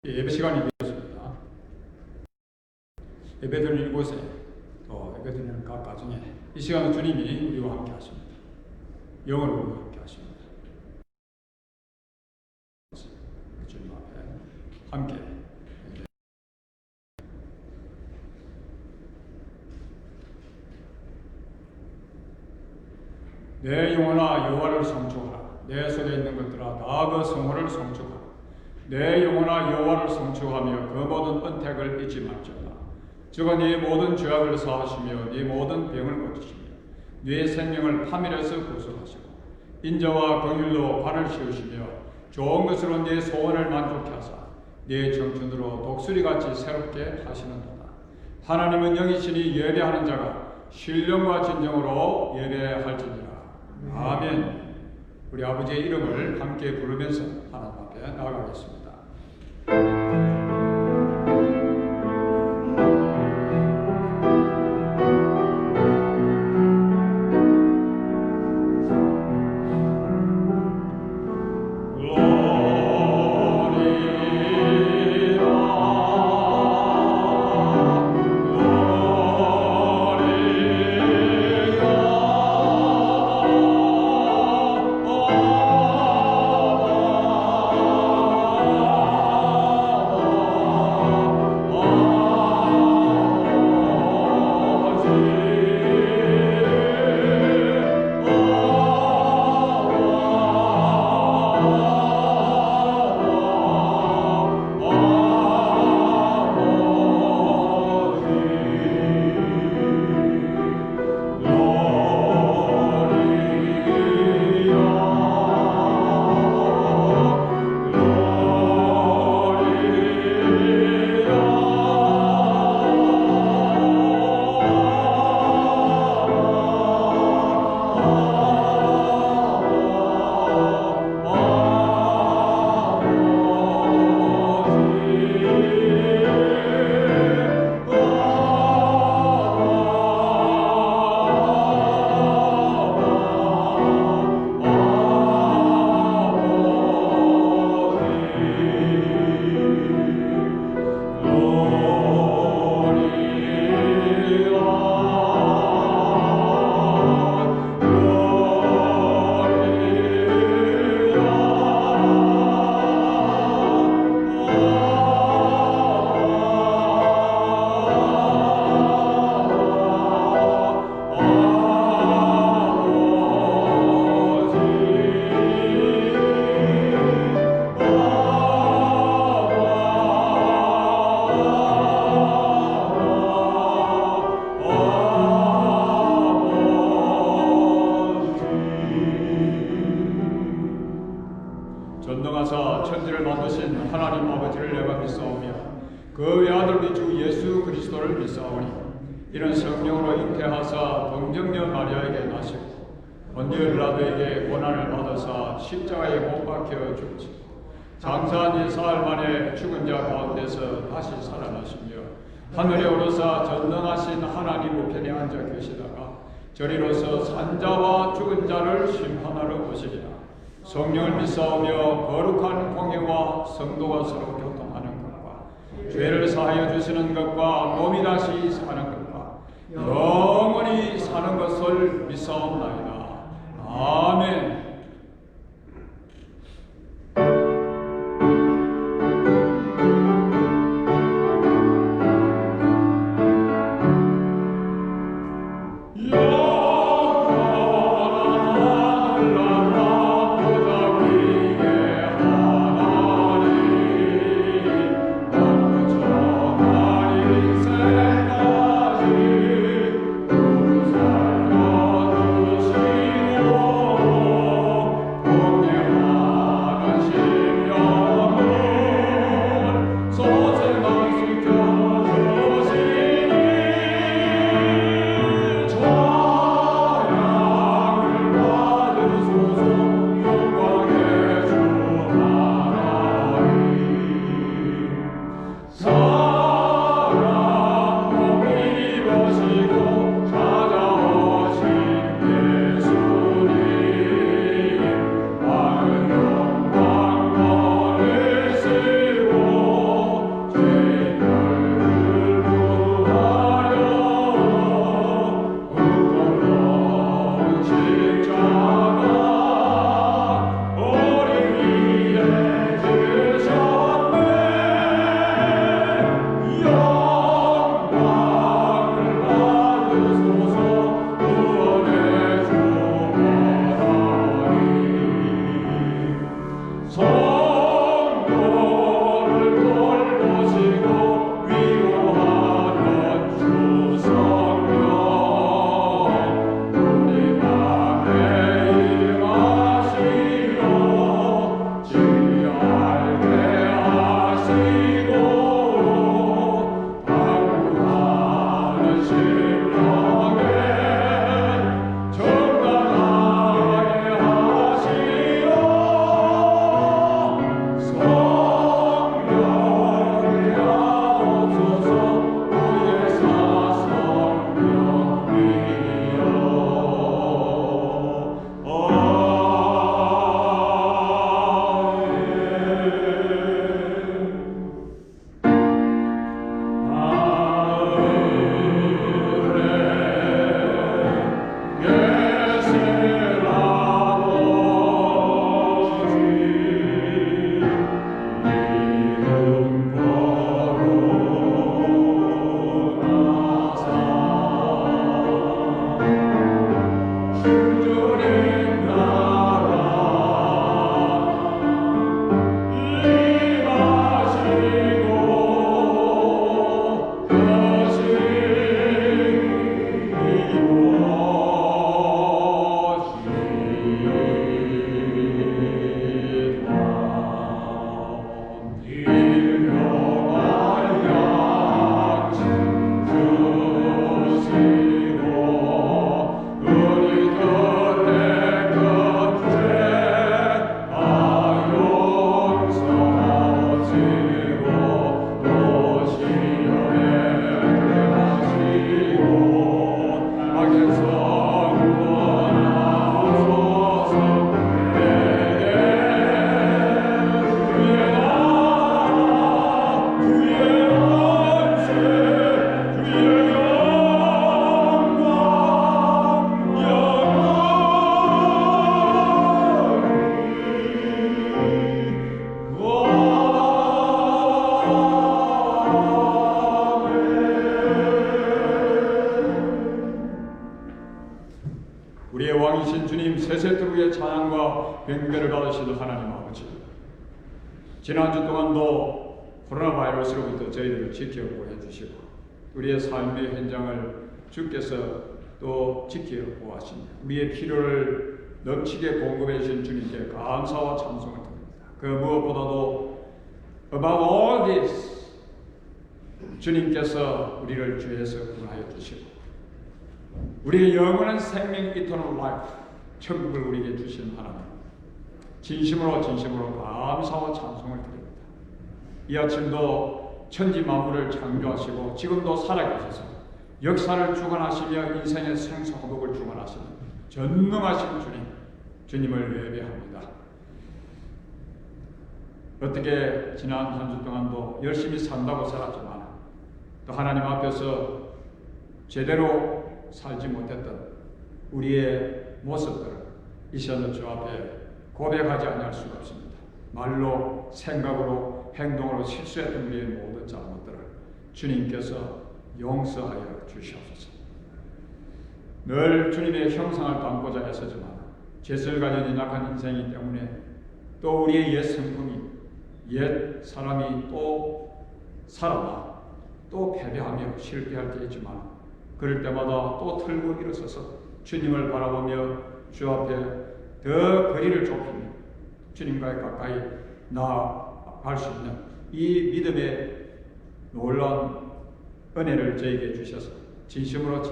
예배 시간이 되었습니다. 예배드리는 이곳에 또 예배드리는 각 가정에 이 시간은 주님이 우리와 함께 하십니다. 영원히 우리와 함께 하십니다. 주님 앞에 함께 내 영혼아 여호와를 성축하라. 내 속에 있는 것들아 다 그 성호를 성축하라. 내 영혼아 여호와를 성축하며 그 모든 은택을 잊지 말지어다. 저가 네 모든 죄악을 사하시며 네 모든 병을 고치시며 네 생명을 파멸에서 구속하시고 인자와 긍휼로 관을 씌우시며 좋은 것으로 네 소원을 만족케 하사 네 청춘으로 독수리같이 새롭게 하시는도다. 하나님은 영이시니 예배하는 자가 신령과 진정으로 예배할지니라. 아멘. 우리 아버지의 이름을 함께 부르면서 하나님 앞에 나아가겠습니다. 전능하사 천지를 만드신 하나님 아버지를 내가 믿사오며 그 외아들 우리 주 예수 그리스도를 믿사오니 이는 성령으로 잉태하사 동정녀 마리아에게 나시고 본디오 빌라도에게 고난을 받으사 십자가에 못 박혀 죽으시고 장사한 4일 만에 죽은 자 가운데서 다시 살아나시며 하늘에 오르사 전능하신 하나님 우편에 앉아 계시다가 저리로서 산자와 죽은 자를 심판하러 오시리라. 성령을 믿사오며 거룩한 공회와 성도가 서로 교통하는 것과 죄를 사하여 주시는 것과 몸이 다시 사는 것과 영원히 사는 것을 믿사옵나이다. 아멘. Oh 왕이신 주님 세세토루의 찬양과 경배를 받으시는 하나님 아버지, 지난주 동안도 코로나 바이러스로부터 저희들을 지켜 보호해 주시고 우리의 삶의 현장을 주께서 또 지켜 보았습니다. 우리의 필요를 넘치게 공급해 주신 주님께 감사와 찬송을 드립니다. 그 무엇보다도 above all this 주님께서 우리를 죄에서 구원하여 주시고 우리의 영원한 생명 eternal life 천국을 우리에게 주신 하나님, 진심으로 감사와 찬송을 드립니다. 이 아침도 천지 만물을 창조하시고 지금도 살아계셔서 역사를 주관하시며 인생의 생사호복을 주관하시는 전능하신 주님을 예배합니다. 어떻게 지난 한 주 동안도 열심히 산다고 살았지만 또 하나님 앞에서 제대로 살지 못했던 우리의 모습들을 이 시간에 주 앞에 고백하지 아니할 수가 없습니다. 말로, 생각으로, 행동으로 실수했던 우리의 모든 잘못들을 주님께서 용서하여 주시옵소서. 늘 주님의 형상을 담고자 애쓰지만 죄를 가진 연약한 인생이기 때문에 또 우리의 옛 성품이, 옛 사람이 또 살아나 또 패배하며 실패할 때 있지만 그럴 때마다 또 틀고 일어서서 주님을 바라보며 주 앞에 더 거리를 좁히며 주님과의 가까이 나아갈 수 있는 이 믿음의 놀라운 은혜를 저에게 주셔서 진심으로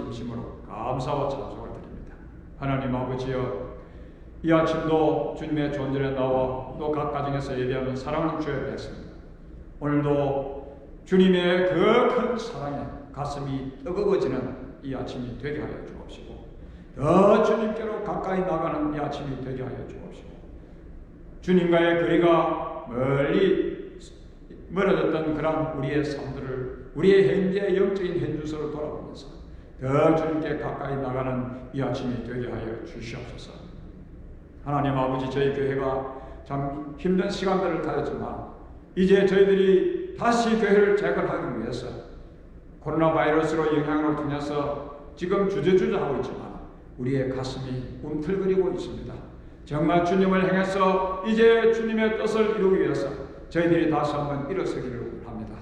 감사와 찬송을 드립니다. 하나님 아버지여, 이 아침도 주님의 존전에 나와 또 각 가정에서 예배하는 사랑하는 주의 백성입니다. 오늘도 주님의 그 큰 사랑에 가슴이 뜨거워지는 이 아침이 되게 하여 주옵시고 더 주님께로 가까이 나가는 이 아침이 되게 하여 주옵시고 주님과의 거리가 멀어졌던 그런 우리의 삶들을 우리의 현재 영적인 현주소를 돌아보면서 더 주님께 가까이 나가는 이 아침이 되게 하여 주시옵소서. 하나님 아버지, 저희 교회가 참 힘든 시간들을 가졌지만 이제 저희들이 다시 교회를 재건하기 위해서 코로나 바이러스로 영향을 통해서 지금 주저주저하고 있지만 우리의 가슴이 움틀거리고 있습니다. 정말 주님을 향해서 이제 주님의 뜻을 이루기 위해서 저희들이 다시 한번 일어서기를 합니다.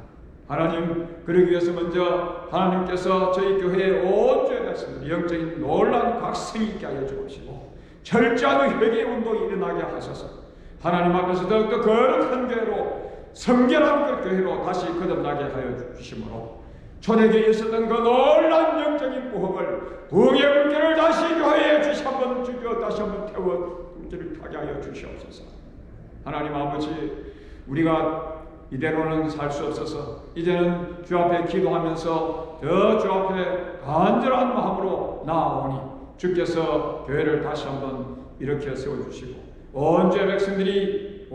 하나님, 그러기 위해서 먼저 하나님께서 저희 교회의 온 죄의 백성들 영적인 놀라운 각성이 있게 하여 주옵시고 철저한 회개 운동이 일어나게 하셔서 하나님 앞에서 더욱더 거룩한 교회로 성결한 그 교회로 다시 거듭나게 하여 주시므로 초대교회에 있었던 그 놀라운 영적인 부흥을 부흥의 물결을 다시 교회에 다시 한번 태워 가게 하여 주시옵소서. 하나님 아버지, 우리가 이대로는 살 수 없어서 이제는 주 앞에 기도하면서 더 주 앞에 간절한 마음으로 나아오니 주께서 교회를 다시 한번 일으켜 세워주시고 온 죄 백성들이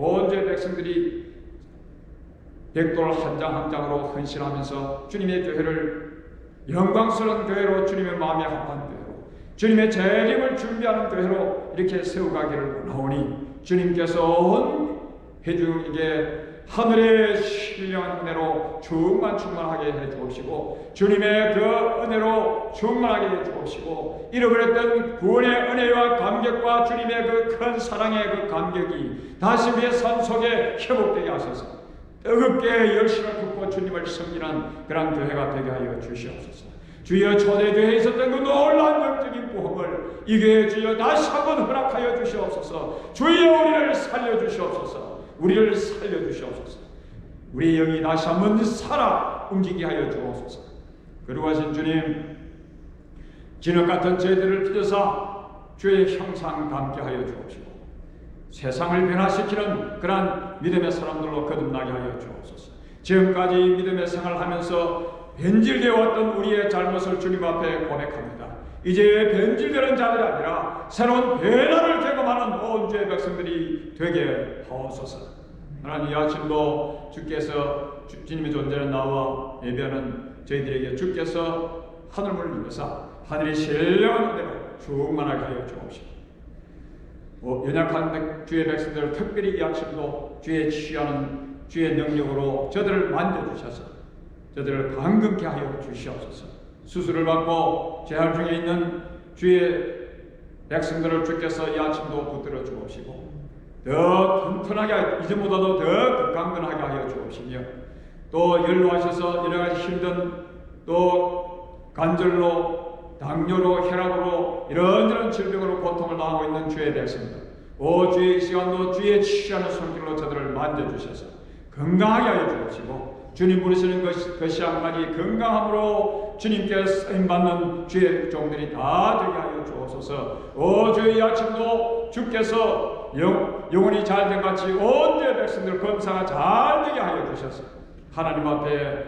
백돌 한 장 한 장으로 헌신하면서 주님의 교회를 영광스러운 교회로, 주님의 마음에 합한 교회로, 주님의 재림을 준비하는 교회로 이렇게 세워가기를 원하오니 주님께서 온 회중에게 하늘의 신령한 은혜로 충만하게 해 주옵시고 주님의 그 은혜로 충만하게 해 주옵시고 잃어버렸던 구원의 은혜와 감격과 주님의 그 큰 사랑의 그 감격이 다시 우리의 삶 속에 회복되게 하소서. 뜨겁게 열심을 붓고 주님을 섬기는 그런 교회가 되게 하여 주시옵소서. 주여, 초대교회에 있었던 그 놀라운 영적인 부흥을 이 교회에 주여 다시 한번 허락하여 주시옵소서. 주여, 우리를 살려주시옵소서. 우리를 살려주시옵소서. 우리 영이 다시 한번 살아 움직이게 하여 주옵소서. 거룩하신 주님, 진흙 같은 저희들을 빚어사 주의 형상 담게 하여 주옵시고 세상을 변화시키는 그러한 믿음의 사람들로 거듭나게 하여 주옵소서. 지금까지 믿음의 생활을 하면서 변질되어 왔던 우리의 잘못을 주님 앞에 고백합니다. 이제 변질되는 자들이 아니라 새로운 변화를 경험하는 온 죄의 백성들이 되게 하옵소서. 하나님, 이 아침도 주께서 주님의 존재는 나와 예배하는 저희들에게 주께서 하늘문을 열어서 하늘이 신령한 은혜로 충만하게 하여 주옵시고 연약한 주의 백성들을 특별히 이 아침도 주의 취하는 주의 능력으로 저들을 만져주셔서 저들을 강건케 하여 주시옵소서. 수술을 받고 재활 중에 있는 주의 백성들을 주께서 이 아침도 붙들어 주옵시고 더 튼튼하게, 이전보다도 더 강건하게 하여 주옵시며 또 연로하셔서 여러 가지 힘든 또 관절로 당뇨로 혈압으로 이런저런 질병으로 고통을 당하고 있는 주의 백성들, 주의 시간도 주의 치유하는 손길로 저들을 만져주셔서 건강하게 하여 주옵시고 주님 부르시는 것이 한 가지 건강함으로 주님께 쓰임받는 주의 종들이 다 되게 하여 주옵소서. 주의 아침도 주께서 영혼이 잘된 같이 온 주의 백성들 검사가 잘 되게 하여 주셔서 하나님 앞에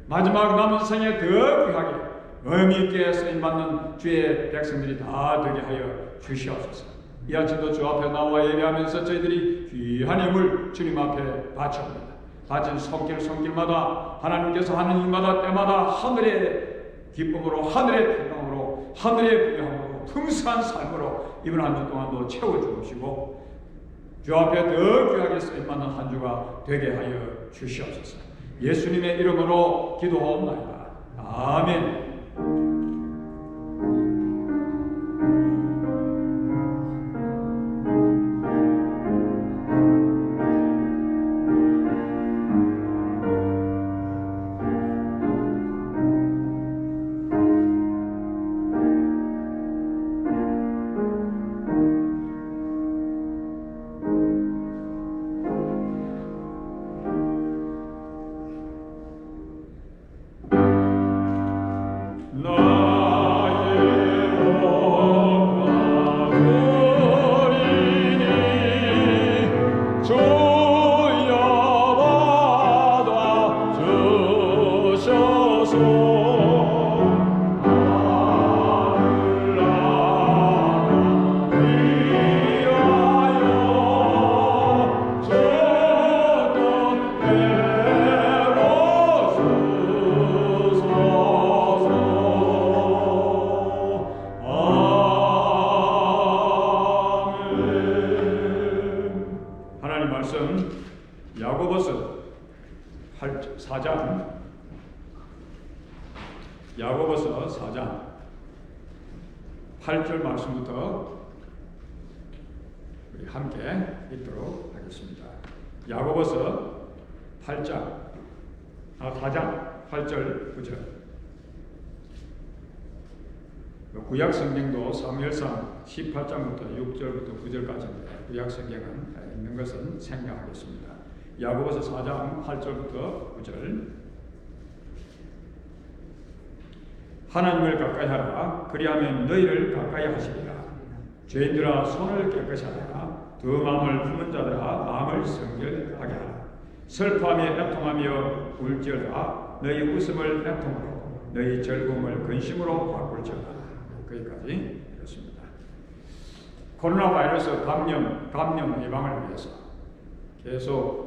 마지막 남은 생에 더 귀하게 의미있게 쓰임받는 주의 백성들이 다 되게 하여 주시옵소서. 이 아침도 주 앞에 나와 예배하면서 저희들이 귀한 힘을 주님 앞에 바쳐옵니다. 바친 손길마다 하나님께서 하는 일마다 때마다 하늘의 기쁨으로, 하늘의 평강으로, 하늘의 부유함으로, 풍성한 삶으로 이번 한 주 동안도 채워주옵시고 주 앞에 더 귀하게 쓰임받는 한 주가 되게 하여 주시옵소서. 예수님의 이름으로 기도하옵나이다. 아멘. No. 야고보서 4장 야고보서 4장 8절 말씀부터 우리 함께 읽도록 하겠습니다. 야고보서 4장 8절 9절. 구약 성경도 사무엘상 18장부터 6절부터 9절까지인데 구약 성경은 읽는 것은 생략하겠습니다. 야고보서 4장 8절부터 9절. 하나님을 가까이 하라. 그리하면 너희를 가까이 하시리라. 죄인들아 손을 깨끗이 하라. 두 마음을 품은 자들아 마음을 성결하게 하라. 슬퍼하며 애통하며 울지어다. 너희 웃음을 애통으로 너희 즐거움을 근심으로 바꿀지어다. 거기까지 읽었습니다. 코로나 바이러스 감염 예방을 위해서 계속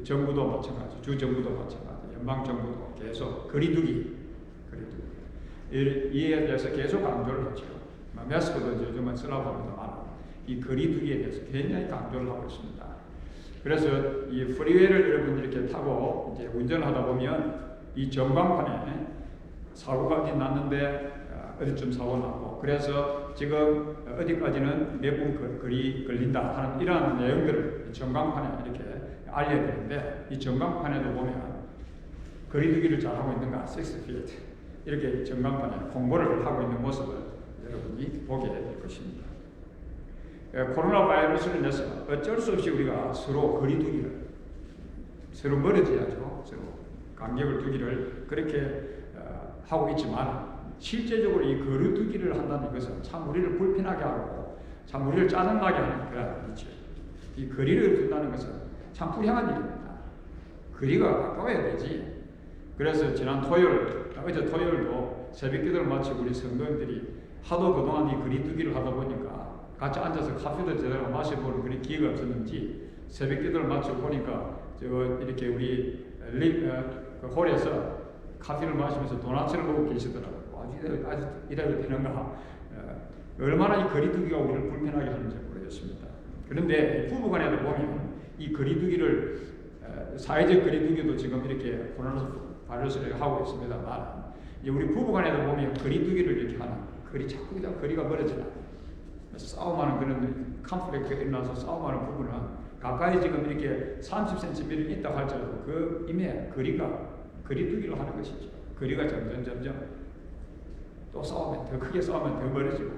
정부도 마찬가지, 주 정부도 마찬가지, 연방 정부도 계속 거리두기 이에 대해서 계속 강조를 하죠. 마스크도 요즘은 쓰라고 합니다만 이 거리두기에 대해서 굉장히 강조를 하고 있습니다. 그래서 이 프리웨이를 여러분들이 이렇게 타고 이제 운전을 하다 보면 이 전광판에 사고가 어디 났는데 어디쯤 사고 났고 그래서 지금 어디까지는 몇 분 거리 걸린다 하는 이러한 내용들을 전광판에 이렇게 알려야 되는데 이 전광판에도 보면 거리두기를 잘하고 있는가 6feet 이렇게 전광판에 홍보를 하고 있는 모습을 여러분이 보게 될 것입니다. 코로나 바이러스를 인해서 어쩔 수 없이 우리가 서로 거리두기를 서로 멀어져야죠. 서로 간격을 두기를 그렇게 하고 있지만 실제적으로 이 거리두기를 한다는 것은 참 우리를 불편하게 하고 참 우리를 짜증나게 하는 그런 일이죠. 이 거리를 둔다는 것은 참 불행한 일입니다. 거리가 가까워야 되지. 그래서 지난 어제 토요일도 새벽기도를 마치고 우리 성도님들이 하도 그동안 이 거리두기를 하다 보니까 같이 앉아서 커피도 제대로 마셔보는 그런 기회가 없었는지 새벽기도를 마치고 보니까 이렇게 우리 그 홀에서 커피를 마시면서 도넛을 먹고 계시더라고요. 아주 이래도 되는가? 얼마나 이 거리두기가 우리를 불편하게 하는지 모르겠습니다. 그런데 부부간에도 보면 이 거리두기를 사회적 거리두기도 지금 이렇게 코로나 바이러스를 하고 있습니다만 우리 부부간에도 보면 거리두기를 이렇게 하는 자꾸 거리가 멀어지나 싸움하는 그런 컨플릭트가 일어나서 싸움하는 부부는 가까이 지금 이렇게 30cm 있다 할지라도 그 임에 거리두기를 하는 것이죠. 거리가 점점 또 싸우면 더 크게 싸우면 더 멀어지고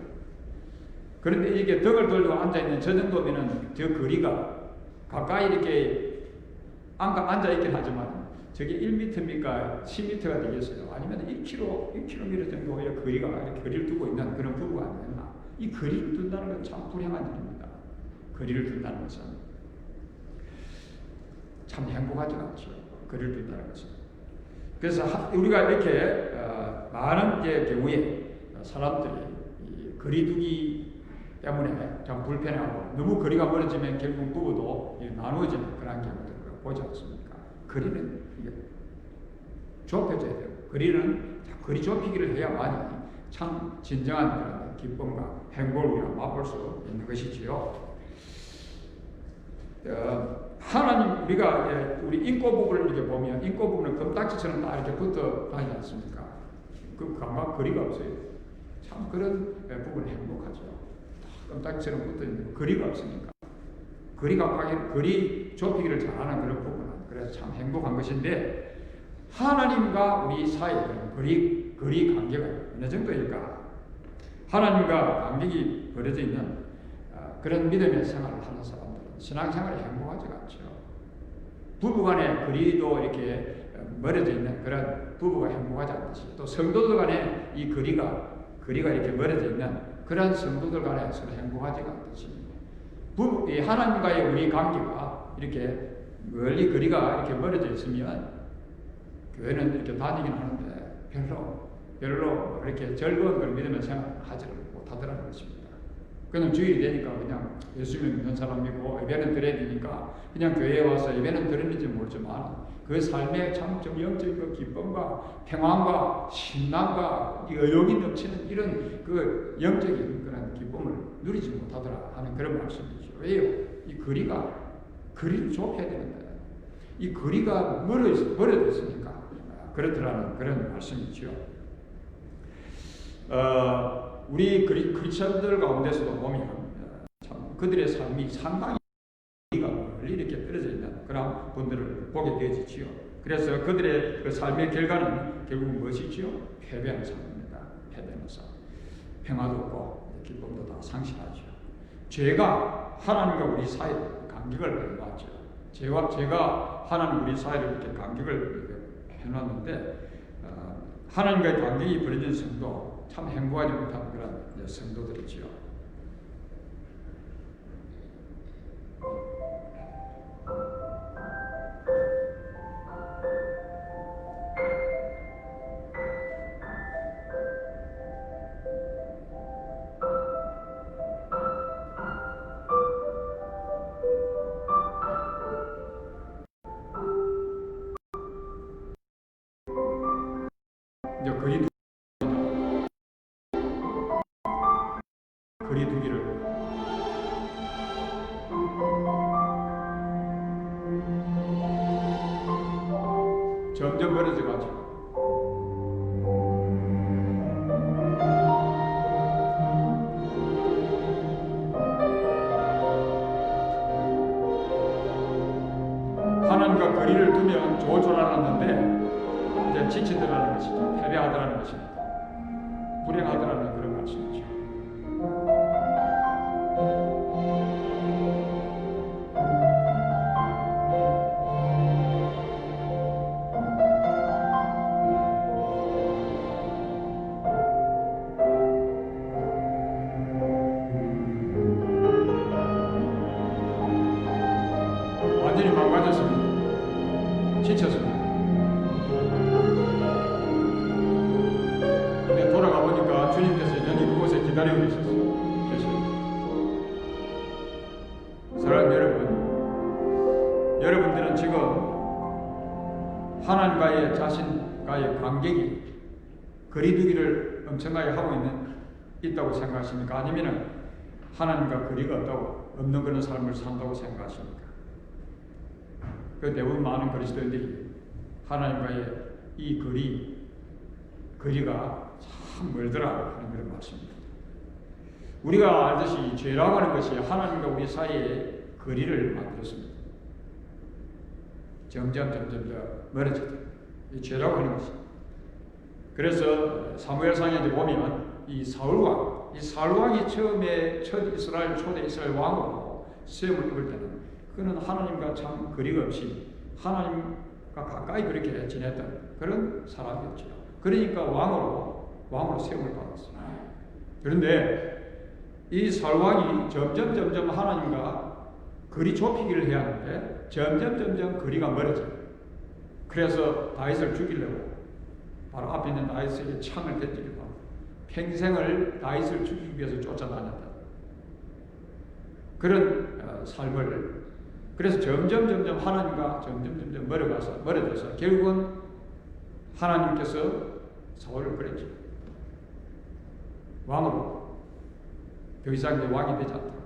그런데 이게 덕을 돌리고 앉아있는 저 정도면은 저 거리가 가까이 이렇게 앉아있긴 하지만 저게 1m입니까 10m가 되겠어요? 아니면 1km 정도의 거리가 이렇게 거리를 두고 있는 그런 부부가 아니겠나? 이 거리를 둔다는 건 참 불행한 일입니다. 거리를 둔다는 것은 참 행복하지 않죠. 거리를 둔다는 것은. 그래서 우리가 이렇게 많은 경우에 사람들이 이 거리두기 때문에 참 불편해하고 너무 거리가 멀어지면 결국 부부도 나누어지는 그런 경우들을 보지 않습니까? 거리는 좁혀져야 돼요. 거리 좁히기를 해야만이 참 진정한 그런 기쁨과 행복을 우리가 맛볼 수 있는 것이지요. 하나님 우리가 우리 인고 부분을 이렇게 보면 인고 부분은 금딱지처럼 딱 이렇게 붙어 다니지 않습니까? 그 감각 거리가 없어요. 참 그런 부분이 행복하죠. 금딱지처럼 붙어 있는 거리가 없으니까 거리 좁히기를 잘하는 그런 부분은 그래서 참 행복한 것인데 하나님과 우리 사이에 거리 관계가 어느 정도일까? 하나님과 관계가 벌어져 있는 그런 믿음의 생활을 하는 사람들은 신앙생활이 행복하지가 않죠. 부부간의 거리도 이렇게 멀어져 있는 그런 부부가 행복하지 않듯이 또 성도들 간에 이 거리가 이렇게 멀어져 있는 그런 성도들 간에 서로 행복하지가 않듯이 이 하나님과의 우리 관계가 이렇게 멀리 거리가 이렇게 멀어져 있으면 교회는 이렇게 다니긴 하는데 별로 이렇게 즐거운 걸 믿으면 생각하지를 못하더라는 것입니다. 그냥 주일이 되니까 그냥 예수를 믿는 사람이고 예배는 드려야 되니까 그냥 교회에 와서 예배는 드리는지 모르지만 그 삶의 참 영적인 기쁨과 평안과 신앙과 의욕이 넘치는 이런 그 영적인 그런 기쁨을 누리지 못하더라 하는 그런 말씀이죠. 왜요? 이 거리를 좁혀야 되는데 이 거리가 멀어졌으니까 그렇더라는 그런 말씀이죠. 우리 크리스천들 가운데서도 보면 참 그들의 삶이 상당히 거리가 멀리 이렇게 떨어져 있는 그런 분들을 보게 되어지지요. 그래서 그들의 그 삶의 결과는 결국 무엇이지요? 패배하는 삶입니다. 패배하는 삶. 평화도 없고 기쁨도 다 상실하죠. 죄가 하나님과 우리 사이에 간격을 해놨죠. 제가 하나님 우리 사이를 이렇게 간격을 해놨는데 하나님과의 관계가 벌어진 성도, 참 행복하지 못한 그런 성도들이지요. 이제 거리두기를 점점 멀어져 가지고 하나님과 거리를 두면 좋을 줄 알았는데 이제 지치더라는 것이죠. 패배하더라는 것입니다. 불행하더라는 그런 말씀이죠. 완전히 망가졌습니다. 지쳤습니다. 근데 돌아가 보니까 주님께서 여전히 그곳에 기다리고 계셨어요. 사랑하는 여러분들은 지금 하나님과의 자신과의 관계기 거리두기를 엄청나게 하고 있다고 생각하십니까? 아니면 하나님과 거리가 없는 그런 삶을 산다고 생각하십니까? 그 대부분 많은 그리스도인들이 하나님과의 이 거리가 참 멀더라 하는 그런 말씀입니다. 우리가 알듯이 죄라고 하는 것이 하나님과 우리 사이에 거리를 만들었습니다. 점점 멀어졌다. 이 죄라고 하는 것입니다. 그래서 사무엘상에 보면 이 사울왕이 처음에 첫 초대 이스라엘 왕으로 시험을 입을 때는 그는 하나님과 참 거리가 없이 하나님과 가까이 그렇게 지냈던 그런 사람이었죠. 그러니까 왕으로 시험을 받았어요. 그런데 이 사울왕이 점점 하나님과 거리 좁히기를 해야 하는데 점점 거리가 멀어져요. 그래서 다윗을 죽이려고 바로 앞에 있는 다윗에게 창을 던지기도 하고 평생을 다윗을 죽이기 위해서 쫓아다녔다. 그런 삶을 그래서 점점 하나님과 점점 멀어져서 결국은 하나님께서 사울을 버렸죠. 왕으로 더 이상 왕이 되지 않다.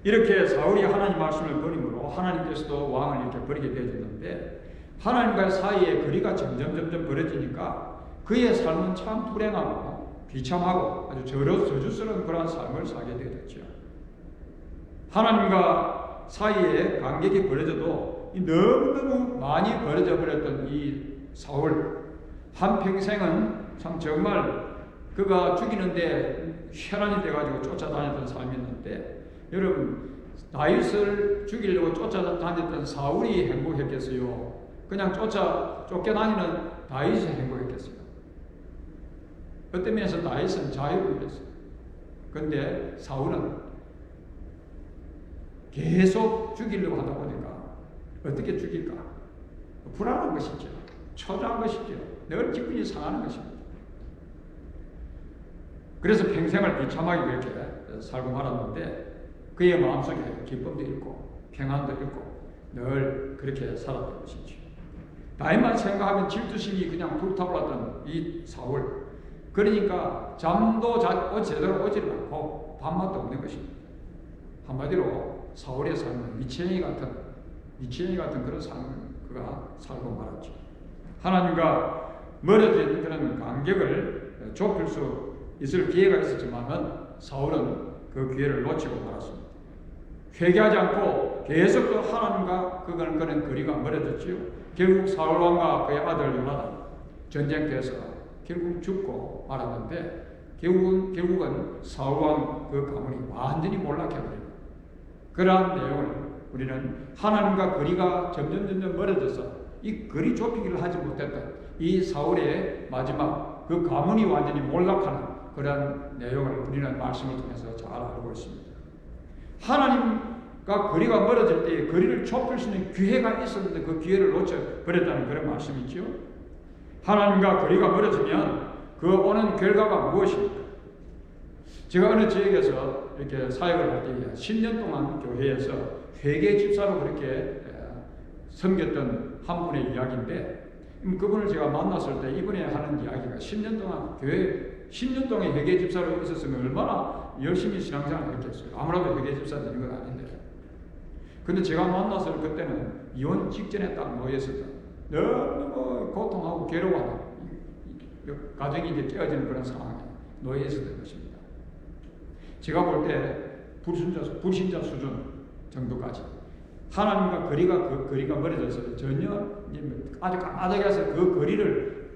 이렇게 사울이 하나님 말씀을 버림으로 하나님께서도 왕을 이렇게 버리게 되어졌는데 하나님과 사이의 거리가 점점 벌어지니까 그의 삶은 참 불행하고 비참하고 아주 저주스러운 그러한 삶을 살게 되었죠. 하나님과 사이에 간격이 벌어져도 너무너무 많이 벌어져 버렸던 이 사울 한평생은 참 정말 그가 죽이는데 혈안이 돼가지고 쫓아다녔던 삶이었는데 여러분 다윗을 죽이려고 쫓아다녔던 사울이 행복했겠어요? 그냥 쫓겨다니는 다윗이 행복했겠어요? 어떤 면에서 다윗은 자유를 누렸어요. 그런데 사울은 계속 죽이려고 하다 보니까 어떻게 죽일까? 불안한 것이죠. 초조한 것이죠. 늘 기분이 상하는 것입니다. 그래서 평생을 비참하게 그렇게 살고 말았는데 그의 마음속에 기쁨도 있고 평안도 있고 늘 그렇게 살았던 것이죠. 나이만 생각하면 질투심이 그냥 불타올랐던 이 사울. 그러니까 잠도 제대로 오지를 않고 밥맛도 없는 것입니다. 한마디로 사울의 삶은 미치랭이 같은 미치니 같은 그런 삶을 그가 살고 말았죠. 하나님과 멀어진 그런 간격을 좁힐 수 있을 기회가 있었지만은 사울은 그 기회를 놓치고 말았습니다. 회개하지 않고 계속 그 하나님과 그런 거리가 멀어졌지요. 결국 사울 왕과 그의 아들 요나단 전쟁터에서 결국 죽고 말았는데 결국은 사울 왕 그 가문이 완전히 몰락해버리고, 그러한 내용을 우리는 하나님과 거리가 점점 멀어져서 이 거리 좁히기를 하지 못했던 이 사울의 마지막 그 가문이 완전히 몰락하는 그런 내용을 우리는 말씀을 통해서 잘 알고 있습니다. 하나님과 거리가 멀어질 때 거리를 좁힐 수 있는 기회가 있었는데 그 기회를 놓쳐버렸다는 그런 말씀이지요. 하나님과 거리가 멀어지면 그 오는 결과가 무엇입니까? 제가 어느 지역에서 이렇게 사역을 할 때 10년 동안 교회에서 회계 집사로 그렇게 섬겼던 한 분의 이야기인데, 그분을 제가 만났을 때 이분이 하는 이야기가 10년 동안 교회 10년 동안 회계 집사로 있었으면 얼마나 열심히 신앙생활을 했겠어요. 아무래도 회계 집사 되는 건 아닌데. 근데 제가 만났을 그때는 이혼 직전에 딱 놓여 있었다. 너무 고통하고 괴로워하는 가정이 이제 깨어지는 그런 상황에 놓여 있었던 것입니다. 제가 볼 때 불신자 수준 정도까지 하나님과 거리가 멀어져서 전혀 아주 까마득하게 해서 그 거리를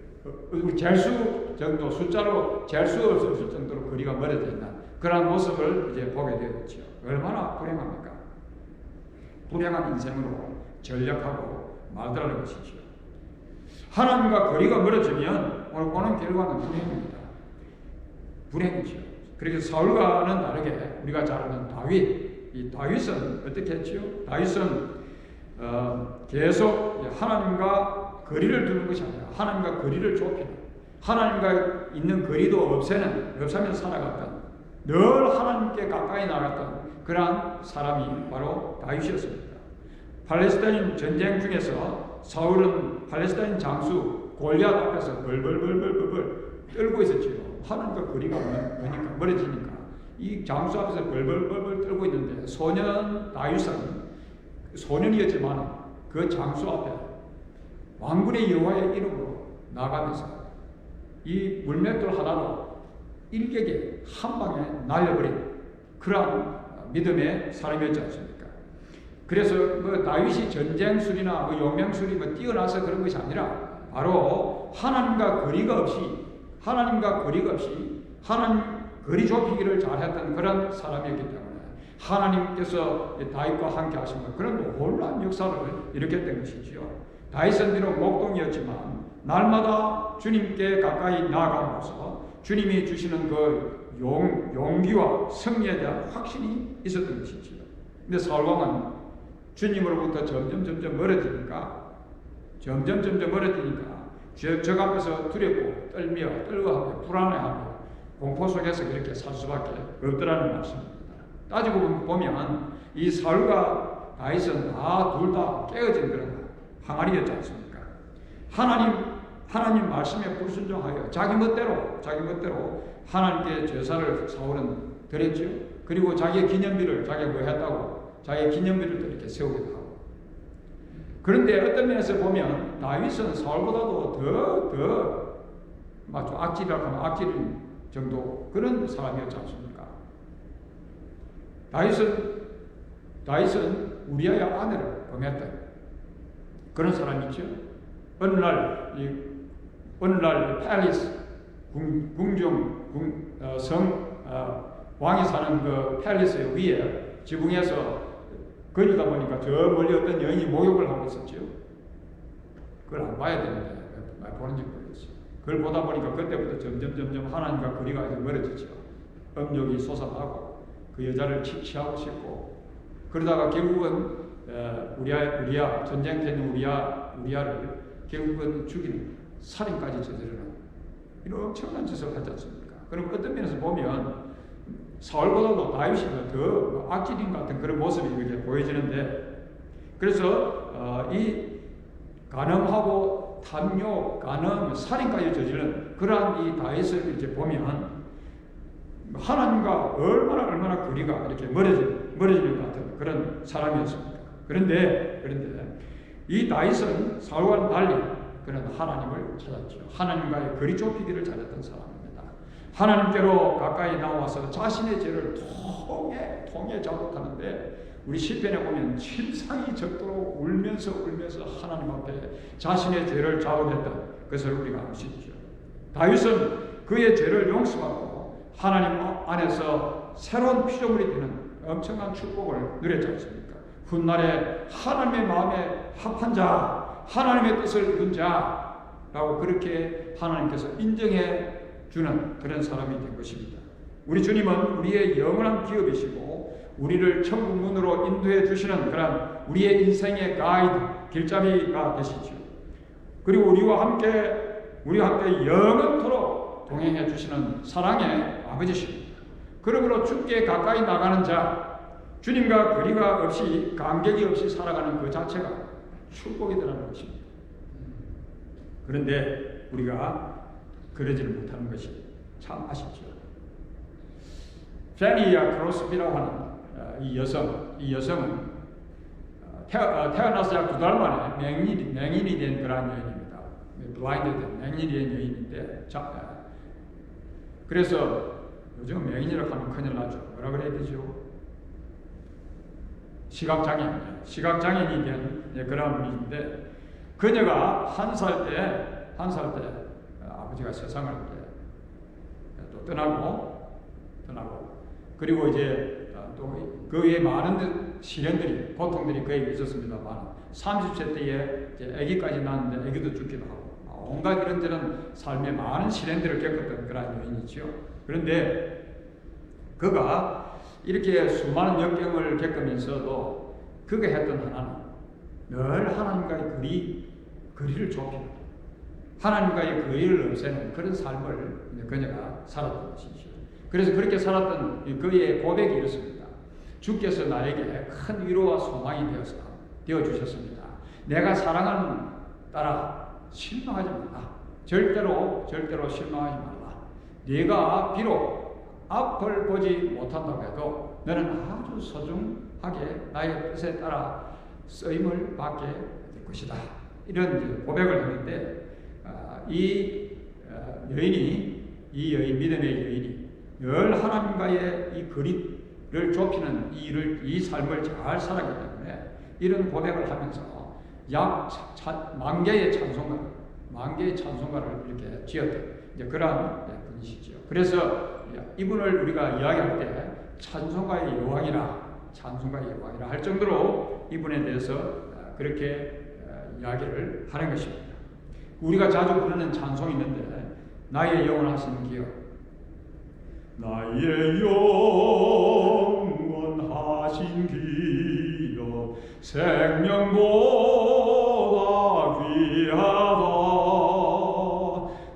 잴 수 정도 숫자로 잴 수 없을 정도로 거리가 멀어져 있는 그런 모습을 이제 보게 되었죠. 얼마나 불행합니까? 불행한 인생으로 전략하고 말더라는 것이죠. 하나님과 거리가 멀어지면 오는 결과는 불행입니다. 불행이죠. 그래서 사울과는 다르게 우리가 잘 아는 다윗, 이 다윗은 어떻게 했지요? 다윗은 계속 하나님과 거리를 두는 것이 아니라 하나님과 거리를 좁히는, 하나님과 있는 거리도 없애면서 살아갔던, 늘 하나님께 가까이 나갔던 그러한 사람이 바로 다윗이었습니다. 팔레스타인 전쟁 중에서 사울은 팔레스타인 장수 골리앗 앞에서 벌벌 떨고 있었지요. 하나님과 거리가 멀어지니까 이 장수 앞에서 벌벌 떨고 있는데 소년 다윗은 소년이었지만 그 장수 앞에 왕군의 여호와의 이름으로 나가면서 이 물맷돌 하나로 일격에 한 방에 날려버린 그러한 믿음의 사람이었지 않습니까? 그래서 다윗이 전쟁술이나 용맹술이 뛰어나서 그런 것이 아니라 바로 하나님과 거리가 없이 하나님 거리 좁히기를 잘했던 그런 사람이었기 때문에 하나님께서 다윗과 함께 하신 그런 놀라운 역사를 일으켰던 것이지요. 다윗은 비록 목동이었지만 날마다 주님께 가까이 나아감으로써 주님이 주시는 그 용기와 승리에 대한 확신이 있었던 것이지요. 근데 사울왕은 주님으로부터 점점 멀어지니까 적 앞에서 두렵고 떨고하고 불안해하고 공포 속에서 그렇게 살 수밖에 없더라는 말씀입니다. 따지고 보면 이 사울과 다윗은 둘 다 깨어진 그런 항아리였지 않습니까? 하나님 말씀에 불순종하여 자기 멋대로 하나님께 제사를 사울은 드렸죠. 그리고 자기의 기념비를 자기가 뭐 했다고 자기의 기념비를 또 이렇게 세우기도 하고. 그런데 어떤 면에서 보면 다윗은 사울보다도 더 악질이라고 하면 악질인 정도 그런 사람이었지 않습니까? 다윗은 우리아의 아내를 범했던 그런 사람이죠. 어느 날 팰리스 왕이 사는 그 팰리스 위에 지붕에서 거리다 보니까 저 멀리 어떤 여인이 목욕을 하고 있었죠. 그걸 안 봐야 되는데 보는지 모르겠어요. 그걸 보다 보니까 그때부터 점점 하나님과 거리가 멀어지죠. 음욕이 솟아나고 그 여자를 취하고 싶고, 그러다가 결국은 우리아 전쟁터에 있는 우리아를 결국은 죽이는 살인까지 저지르는 이런 엄청난 짓을 하지 않습니까? 그럼 어떤 면에서 보면 사울보다도 다윗이 더 악질인 같은 그런 모습이 이렇게 보여지는데, 그래서 이 간음하고 탐욕, 간음, 살인까지 저지른 그러한 이 다윗을 이렇게 보면 하나님과 얼마나 거리가 이렇게 멀어지는 것 같은 그런 사람이었습니다. 그런데 이 다윗은 사울과는 달리 그는 하나님을 찾았죠. 하나님과의 거리 좁히기를 잘했던 사람입니다. 하나님께로 가까이 나와서 자신의 죄를 통해 자복하는데, 우리 시편에 보면 침상이 적도록 울면서 하나님 앞에 자신의 죄를 자복했던 것을 우리가 알 수 있죠. 다윗은 그의 죄를 용서받고 하나님 안에서 새로운 피조물이 되는 엄청난 축복을 누렸지 않습니까? 훗날에 하나님의 마음에 합한 자, 하나님의 뜻을 이룬 자라고 그렇게 하나님께서 인정해 주는 그런 사람이 된 것입니다. 우리 주님은 우리의 영원한 기업이시고 우리를 천국 문으로 인도해 주시는 그런 우리의 인생의 가이드, 길잡이가 되시죠. 그리고 우리와 함께 영원토록 동행해 주시는 사랑의 아버지십니다. 그러므로 주께 가까이 나가는 자, 주님과 거리가 없이 간격이 없이 살아가는 그 자체가 축복이 되라는 것입니다. 그런데 우리가 그러지를 못하는 것이 참 아쉽죠. 페니아 크로스비라고 하는 이 여성은 태어나서 약 2달 만에 맹인이 된 그런 여인입니다. 블라인드된 맹인이 된 여인인데, 그래서 요즘 맹인이라고 하면 큰일 나죠. 뭐라 그래야 되죠? 시각장애인이 된 그런 분인데, 그녀가 한 살 때 아버지가 세상을 또 떠나고 그리고 이제 또 그 외에 많은 시련들이, 고통들이 그에게 있었습니다만 30세 때에 이제 아기까지 낳았는데 아기도 죽기도 하고 온갖 이런저런 삶의 많은 시련들을 겪었던 그런 여인이죠. 그런데 그가 이렇게 수많은 역경을 겪으면서도 그가 했던 하나는 늘 하나님과의 거리를 좁히는, 하나님과의 거리를 없애는 그런 삶을 그녀가 살았던 것이죠. 그래서 그렇게 살았던 그의 고백이 이렇습니다. 주께서 나에게 큰 위로와 소망이 되어주셨습니다. 내가 사랑하는 딸아, 실망하지 말라. 절대로 실망하지 말라. 네가 비록 앞을 보지 못한다고 해도 너는 아주 소중하게 나의 뜻에 따라 쓰임을 받게 될 것이다. 이런 고백을 했는데, 이 믿음의 여인이 늘 하나님과의 이 거리를 좁히는 이 삶을 잘 살았기 때문에 이런 고백을 하면서 약 10,000개의 찬송가를 이렇게 지었던 이제 그러한 분이시죠. 그래서 이분을 우리가 이야기할 때 찬송가의 여왕이라 할 정도로 이분에 대해서 그렇게 이야기를 하는 것입니다. 우리가 자주 부르는 찬송이 있는데, 나의 영원하신 기업, 나의 영원하신 기업 생명보다 귀하다.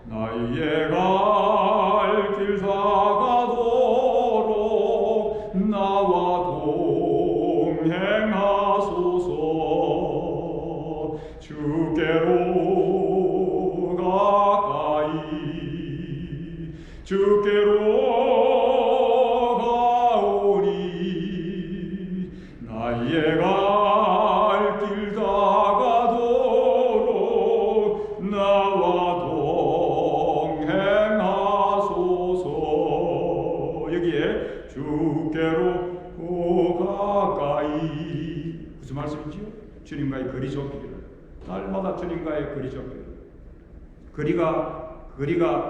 나의 갈 길 다가도록 나와 동행하소서. 주께로 가오리. 나의 갈 길 다가도록 나와 동행하소서. 여기에 주께로 가까이, 무슨 말씀이지요? 주님과의 거리 좁히기를, 날마다 주님과의 거리 좁히기를,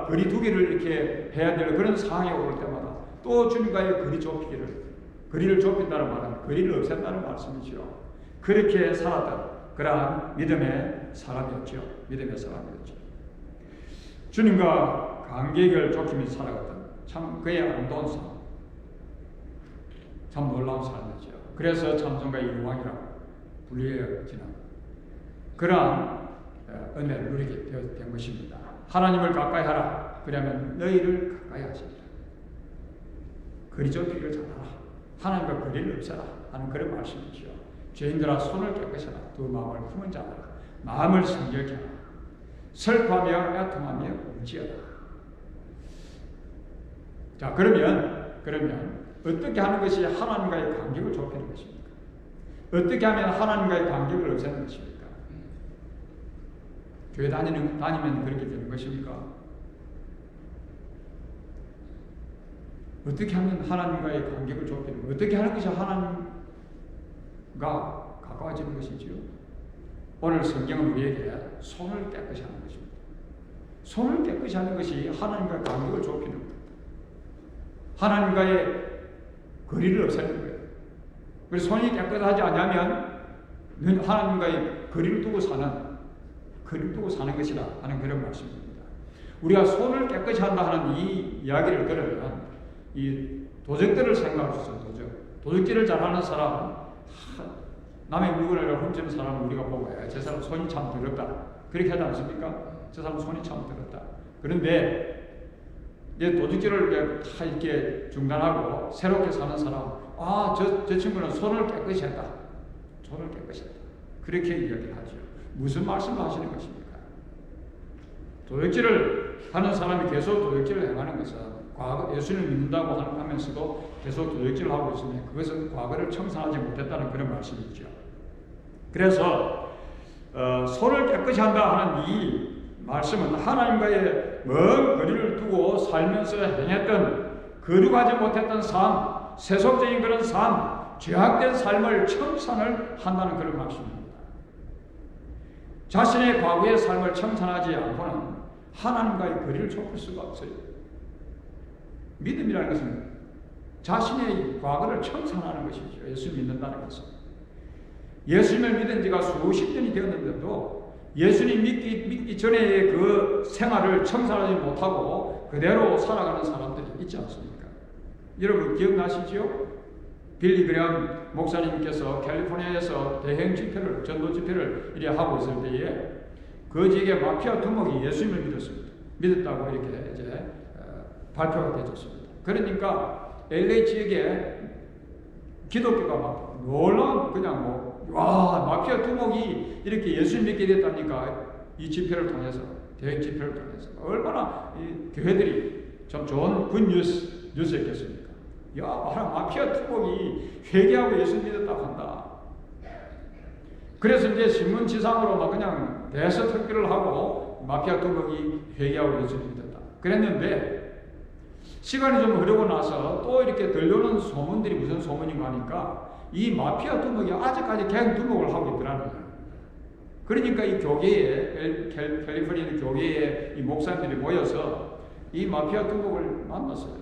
거리 두기를 이렇게 해야 될 그런 상황에 올 때마다 또 주님과의 거리를 좁힌다는 말은 거리를 없앤다는 말씀이죠. 그렇게 살았던 그러한 믿음의 사람이었죠. 주님과 관계를 좁히면서 살아갔던 참 그의 아름다운 삶, 참 놀라운 삶이죠. 그래서 찬송가의 여왕이라고 불려지는 그러한 은혜를 누리게 된 것입니다. 하나님을 가까이 하라. 그러면 너희를 가까이 하시리라. 거리 좁히기를 잘하라. 하나님과 거리를 없애라 하는 그런 말씀이죠. 죄인들아, 손을 깨끗이 하라. 두 마음을 품은 자라. 마음을 성결케 하라. 슬퍼하며 애통하며 울지어라. 자, 그러면 어떻게 하는 것이 하나님과의 간격을 좁히는 것입니까? 어떻게 하면 하나님과의 관계를 없애는 것입니까? 교회 다니면 그렇게 되는 것입니까? 어떻게 하면 하나님과의 관계를 좁히는 거? 어떻게 하는 것이 하나님과 가까워지는 것이지요? 오늘 성경은 우리에게 손을 깨끗이 하는 것입니다. 손을 깨끗이 하는 것이 하나님과의 관계를 좁히는 겁니다. 하나님과의 거리를 없애는 거예요. 그래서 손이 깨끗하지 않으면 하나님과의 거리를 두고 사는 것이다 하는 그런 말씀입니다. 우리가 손을 깨끗이 한다 하는 이 이야기를 들으면 이 도적들을 생각할 수 있어요. 도적질을 잘하는 사람, 남의 물건을 훔치는 사람을 우리가 보고 저 사람 손이 참 더럽다. 그렇게 하지 않습니까? 저 사람 손이 참 더럽다. 그런데 이제 도적질을 다 이렇게 중단하고 새롭게 사는 사람, 저 친구는 손을 깨끗이 했다. 손을 깨끗이 했다. 그렇게 이야기를 하죠. 무슨 말씀을 하시는 것입니까? 도적질을 하는 사람이 계속 도적질을 행하는 것은 과거 예수님을 믿는다고 하면서도 계속 도적질을 하고 있으면 그것은 과거를 청산하지 못했다는 그런 말씀이죠. 그래서 손을 깨끗이 한다 하는 이 말씀은 하나님과의 먼 거리를 두고 살면서 행했던 거룩하지 못했던 삶, 세속적인 그런 삶, 죄악된 삶을 청산을 한다는 그런 말씀입니다. 자신의 과거의 삶을 청산하지 않고는 하나님과의 거리를 좁힐 수가 없어요. 믿음이라는 것은 자신의 과거를 청산하는 것이죠. 예수 믿는다는 것은. 예수님을 믿은 지가 수십 년이 되었는데도 예수님 믿기 전에 그 생활을 청산하지 못하고 그대로 살아가는 사람들이 있지 않습니까? 여러분 기억나시죠? 빌리 그레엄 목사님께서 캘리포니아에서 대행 집회를, 전도 집회를 이렇게 하고 있을 때에 그 지역의 마피아 두목이 예수님을 믿었습니다. 믿었다고 이렇게 이제 발표가 되었습니다. 그러니까 LA 지역에 기독교가 막 놀라운 그냥 마피아 두목이 이렇게 예수님 믿게 됐다니까 이 집회를 통해서, 대행 집회를 통해서 얼마나 이 교회들이 참 좋은 굿뉴스였겠습니까? 마피아 두목이 회개하고 예수 믿었다고 한다. 그래서 이제 신문지상으로 막 그냥 대서특필을 하고 마피아 두목이 회개하고 예수 믿었다. 그랬는데 시간이 좀 흐르고 나서 또 이렇게 들려오는 소문들이 무슨 소문인가 하니까 이 마피아 두목이 아직까지 갱 두목을 하고 있더라는 거예요. 그러니까 이 교계에, 캘리포니아 교계에 이 목사님들이 모여서 이 마피아 두목을 만났어요.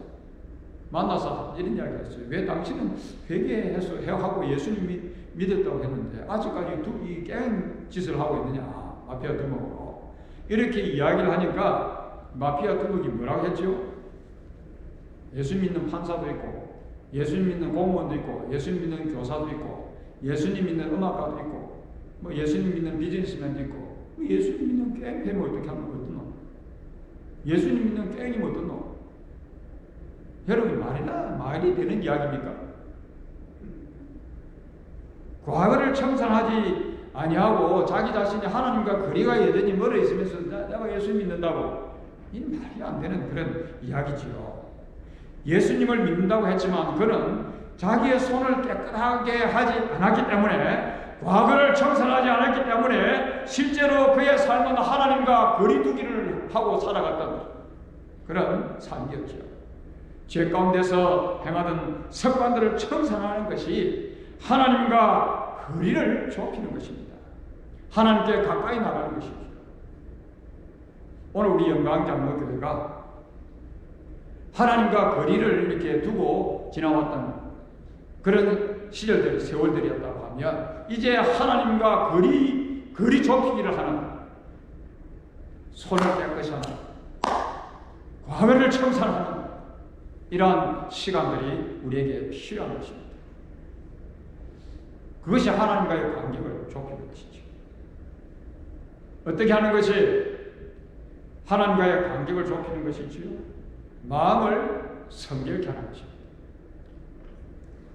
만나서 이런 이야기 했어요. 왜 당신은 회개해서 하고 예수님 믿었다고 했는데 아직까지 이 깽 짓을 하고 있느냐, 마피아 두목으로. 이렇게 이야기를 하니까 마피아 두목이 뭐라고 했죠? 예수 믿는 판사도 있고, 예수님 믿는 공무원도 있고, 예수님 믿는 교사도 있고, 예수님 믿는 음악가도 있고, 예수님 믿는 비즈니스맨도 있고, 예수님 믿는 깽패면 어떻게 하면 어떠노? 예수님 믿는 깽이면 어떠노? 여러분 말이 되는 이야기입니까? 과거를 청산하지 아니하고 자기 자신이 하나님과 거리가 여전히 멀어 있으면서 내가 예수 믿는다고, 이 말이 안 되는 그런 이야기지요. 예수님을 믿는다고 했지만 그는 자기의 손을 깨끗하게 하지 않았기 때문에, 과거를 청산하지 않았기 때문에 실제로 그의 삶은 하나님과 거리두기를 하고 살아갔던 그런 삶이었죠. 죄 가운데서 행하던 습관들을 청산하는 것이 하나님과 거리를 좁히는 것입니다. 하나님께 가까이 나가는 것이죠. 오늘 우리 영광장로교회가 하나님과 거리를 이렇게 두고 지나왔던 그런 시절들이, 세월들이었다고 하면 이제 하나님과 거리 좁히기를 하는, 손을 깨끗이 하는, 과거를 청산하는 이러한 시간들이 우리에게 필요한 것입니다. 그것이 하나님과의 관계를 좁히는 것이죠. 어떻게 하는 것이 하나님과의 관계를 좁히는 것이지요? 마음을 성결케 하는 것입니다.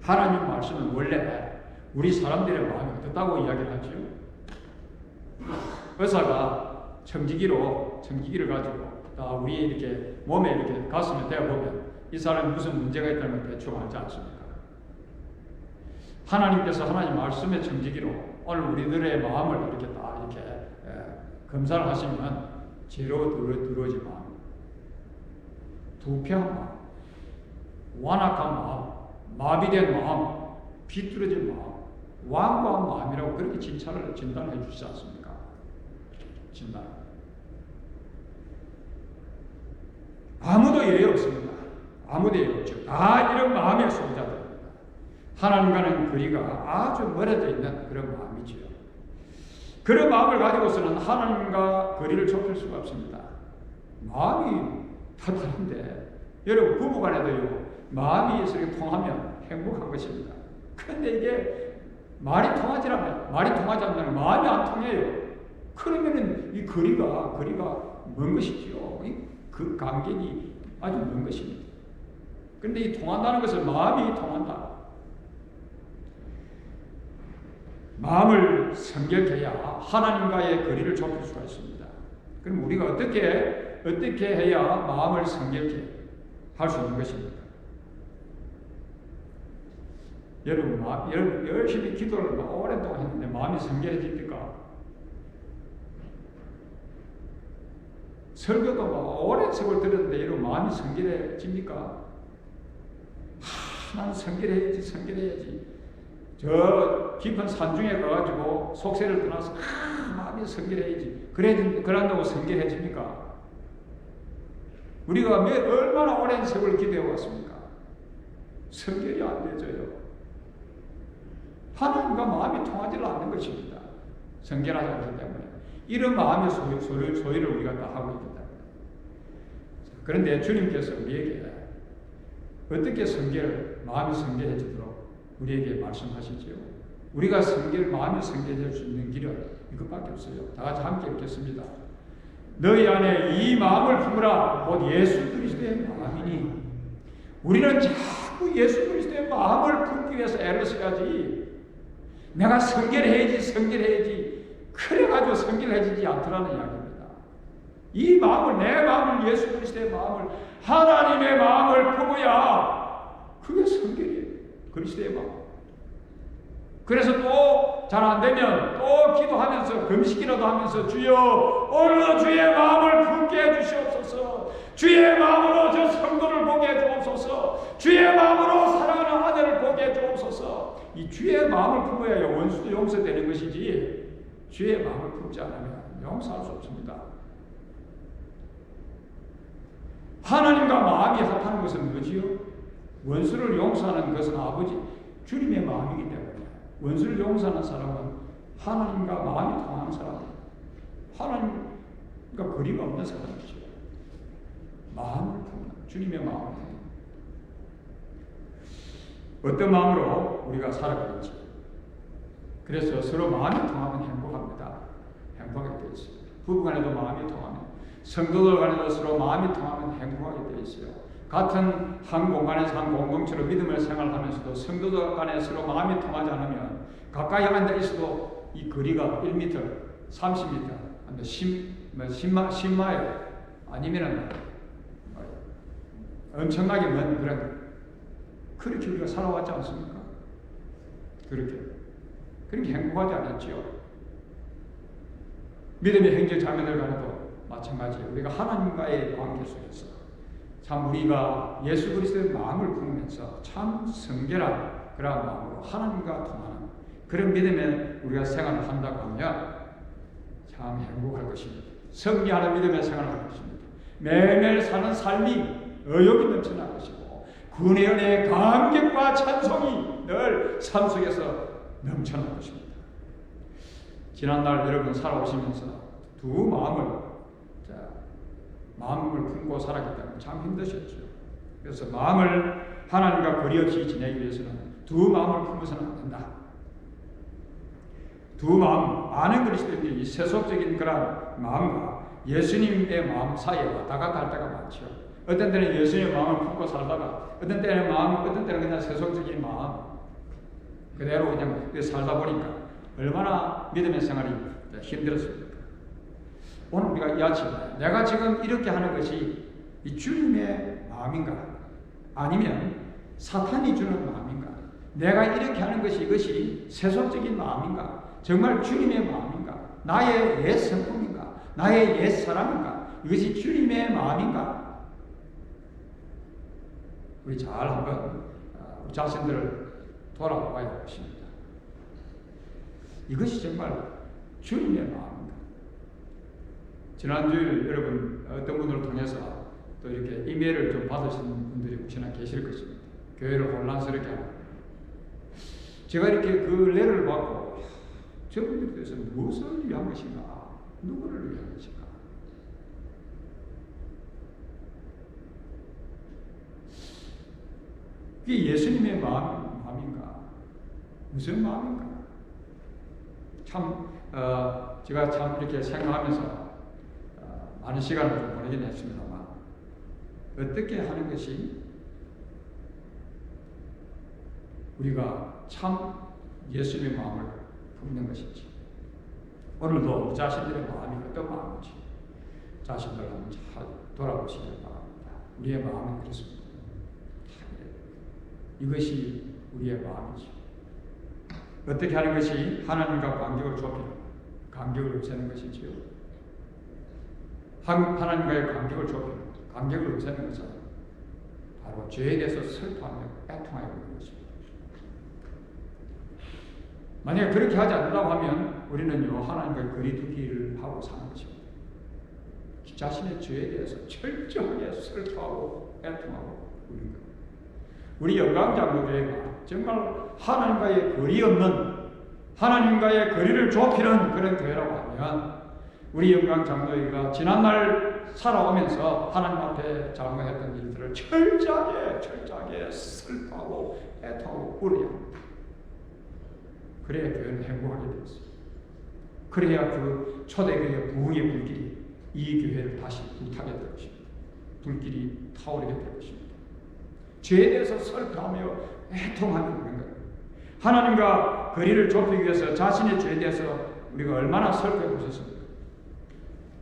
하나님 말씀은 원래 우리 사람들의 마음이 어떻다고 이야기를 하죠? 의사가 청지기를 가지고 우리 이렇게 몸에 이렇게 가슴에 대어보면 이 사람이 무슨 문제가 있다는 걸 대충 알지 않습니까? 하나님께서 하나님 말씀의 청지기로 오늘 우리들의 마음을 이렇게 딱 이렇게 검사를 하시면 죄로 들어오지 마음, 부패한 마음, 완악한 마음, 마비된 마음, 비뚤어진 마음, 완고한 마음이라고 그렇게 진단해 주시지 않습니까? 진단. 아무도 예외 없습니다. 아무도 예외 없죠. 다 이런 마음의 소유자들입니다. 하나님과는 거리가 아주 멀어져 있는 그런 마음이지요. 그런 마음을 가지고서는 하나님과 거리를 좁힐 수가 없습니다. 마음이 다른데 여러분 부부간에도요 마음이 이렇게 통하면 행복한 것입니다. 그런데 이게 말이 통하지 않으면 마음이 안 통해요. 그러면은 이 거리가 먼 것이지요. 그 간격이 아주 먼 것입니다. 그런데 이 통한다는 것은 마음이 통한다. 마음을 성결케 해야 하나님과의 거리를 좁힐 수가 있습니다. 그럼 우리가 어떻게 해야 마음을 성결케 할 수 있는 것입니까? 여러분 열심히 기도를 오랫동안 했는데 마음이 성결해집니까? 설교도 오랜 세월 들었는데 여러분 마음이 성결해집니까? 나는 성결해야지. 저 깊은 산중에 가가지고 속세를 떠나서 마음이 성결해야지. 그런다고 성결해집니까? 우리가 얼마나 오랜 세월 기도해 왔습니까? 성결이 안 되져요. 하나님과 마음이 통하지 않는 것입니다. 성결하지 않기 때문에. 이런 마음의 소유를 우리가 다 하고 있기 때문에. 그런데 주님께서 우리에게 어떻게 마음이 성결해지도록 우리에게 말씀하시지요? 우리가 마음이 성결해질 수 있는 길은 이것밖에 없어요. 다 같이 함께 읽겠습니다. 너희 안에 이 마음을 품으라. 곧 예수 그리스도의 마음이니. 우리는 자꾸 예수 그리스도의 마음을 품기 위해서 애를 써야지. 내가 성결해야지. 그래가지고 성결해지지 않더라는 이야기입니다. 이 마음을, 내 마음을, 예수 그리스도의 마음을, 하나님의 마음을 품어야 그게 성결이에요. 그리스도의 마음. 그래서 또 잘 안 되면 또 기도하면서 금식이라도 하면서 주여 오늘도 주의 마음을 품게 해주시옵소서. 주의 마음으로 저 성도를 보게 해주옵소서. 주의 마음으로 사랑하는 아내를 보게 해주옵소서. 이 주의 마음을 품어야 원수도 용서되는 것이지 주의 마음을 품지 않으면 용서할 수 없습니다. 하나님과 마음이 합하는 것은 뭐지요? 원수를 용서하는 것은 아버지 주님의 마음이기 때문에 원수를 용서하는 사람은 하나님과 마음이 통하는 사람입니다. 하나님과 거리가 없는 사람이죠. 마음을 품는 주님의 마음을 품는 어떤 마음으로 우리가 살아가는지. 그래서 서로 마음이 통하면 행복합니다. 행복하게 되어 있어요. 부부간에도 마음이 통하면, 성도들 간에도 서로 마음이 통하면 행복하게 되어 있어요. 같은 한 공간에서 한 공동체로 믿음을 생활하면서도 성도들 간에 서로 마음이 통하지 않으면 가까이 앉아 있어도 이 거리가 1m, 30m, 10마일 아니면은 엄청나게 먼 그렇게 우리가 살아왔지 않습니까? 그렇게 행복하지 않았지요. 믿음의 형제 자매들 간에도 마찬가지예요. 우리가 하나님과의 관계 속에서 참 우리가 예수 그리스도의 마음을 품으면서 참 성결한 그런 마음으로 하나님과 통하는 그런 믿음에 우리가 생활을 한다고 하면 참 행복할 것입니다. 승리하는 믿음의 생활을 할 것입니다. 매일매일 사는 삶이 의욕이 넘쳐날 것이고 구원의 은혜의 감격과 찬송이 늘 삶 속에서 넘쳐날 것입니다. 지난날 여러분 살아오시면서 두 마음을 품고 살았기 때문에 참 힘드셨죠. 그래서 마음을 하나님과 거리 없이 지내기 위해서는 두 마음을 품어서는 안 된다. 두 마음, 많은 그리스도인들이 세속적인 그런 마음과 예수님의 마음 사이에 왔다 갔다 할 때가 많죠. 어떤 때는 예수님의 마음을 품고 살다가 어떤 때는 그냥 세속적인 마음 그대로 그냥 살다 보니까 얼마나 믿음의 생활이 힘들었습니까? 오늘 우리가 이 아침에 내가 지금 이렇게 하는 것이 이 주님의 마음인가? 아니면 사탄이 주는 마음인가? 내가 이렇게 하는 것이 이것이 세속적인 마음인가? 정말 주님의 마음인가? 나의 옛 성품인가? 나의 옛 사람인가? 이것이 주님의 마음인가? 우리 잘 한번 우리 자신들을 돌아봐야 할 것입니다. 이것이 정말 주님의 마음인가? 지난주에 여러분 어떤 분을 통해서 또 이렇게 이메일을 좀 받으시는 분들이 혹시나 계실 것입니다. 교회를 혼란스럽게 하고 제가 이렇게 그 레를 받고 저분들에 대해서 무엇을 위한 것인가? 누구를 위한 것인가? 이게 예수님의 마음인가? 무슨 마음인가? 참 제가 참 이렇게 생각하면서 많은 시간을 좀 보내긴 했습니다만 어떻게 하는 것이 우리가 참 예수님의 마음을 품는 것인지 오늘도 자신들의 마음이 어떤 마음인지 자신들 한번 잘 돌아보시길 바랍니다. 우리의 마음은 그렇습니다. 이것이 우리의 마음이지. 어떻게 하는 것이 하나님과 간격을 좁히는 간격을 없애는 것이지요. 하나님과의 간격을 좁히는 간격을 없애는 것은 바로 죄에 대해서 슬퍼하며 애통하여 있는 것입니다. 만약에 그렇게 하지 않는다고 하면 우리는요 하나님과의 거리두기를 하고 사는 것입니다. 자신의 죄에 대해서 철저하게 슬퍼하고 애통하고 우는 것. 우리 영광장로교회가 정말 하나님과의 거리 없는 하나님과의 거리를 좁히는 그런 교회라고 하면 우리 영광장로회가 지난날 살아오면서 하나님 앞에 장로했던 일들을 철저하게 슬퍼하고 애통하고 울어야 합니다. 그래야 교회는 행복하게 되었습니다. 그래야 그 초대교회 부흥의 불길이 이 교회를 다시 불타게 될 것입니다. 불길이 타오르게 될 것입니다. 죄에 대해서 슬퍼하며 애통하는 거예요. 하나님과 거리를 좁히기 위해서 자신의 죄에 대해서 우리가 얼마나 슬퍼해 보셨습니까?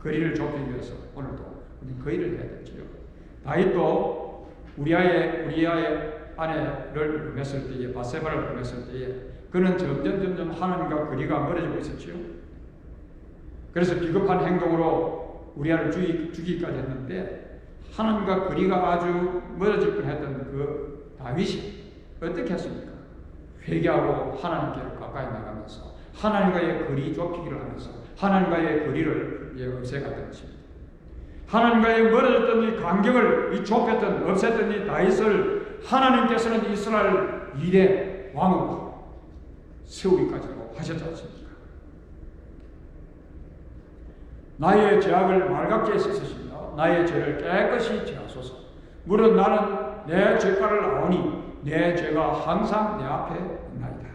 거리를 좁히기 위해서 오늘도 우리는 거리를 해야 되죠. 다윗도 우리아의 아내를 보냈을 때에 바세바를 보냈을 때에 그는 점점 하나님과 거리가 멀어지고 있었지요. 그래서 비겁한 행동으로 우리아를 죽이기까지 했는데 하나님과 거리가 아주 멀어질 뻔했던 그 다윗이 어떻게 했습니까? 회개하고 하나님께로 가까이 나가면서 하나님과의 거리 좁히기를 하면서 하나님과의 거리를 없애가던 것입니다. 하나님과의 멀어졌던 이 간격을 좁혔던 없앴던 이 다윗을 하나님께서는 이스라엘 2대 왕으로 세우기까지도 하셨지 않습니까? 나의 죄악을 말같게 씻으시며 나의 죄를 깨끗이 제하소서. 물론 나는 내 죄가를 아오니 내 죄가 항상 내 앞에 있나이다.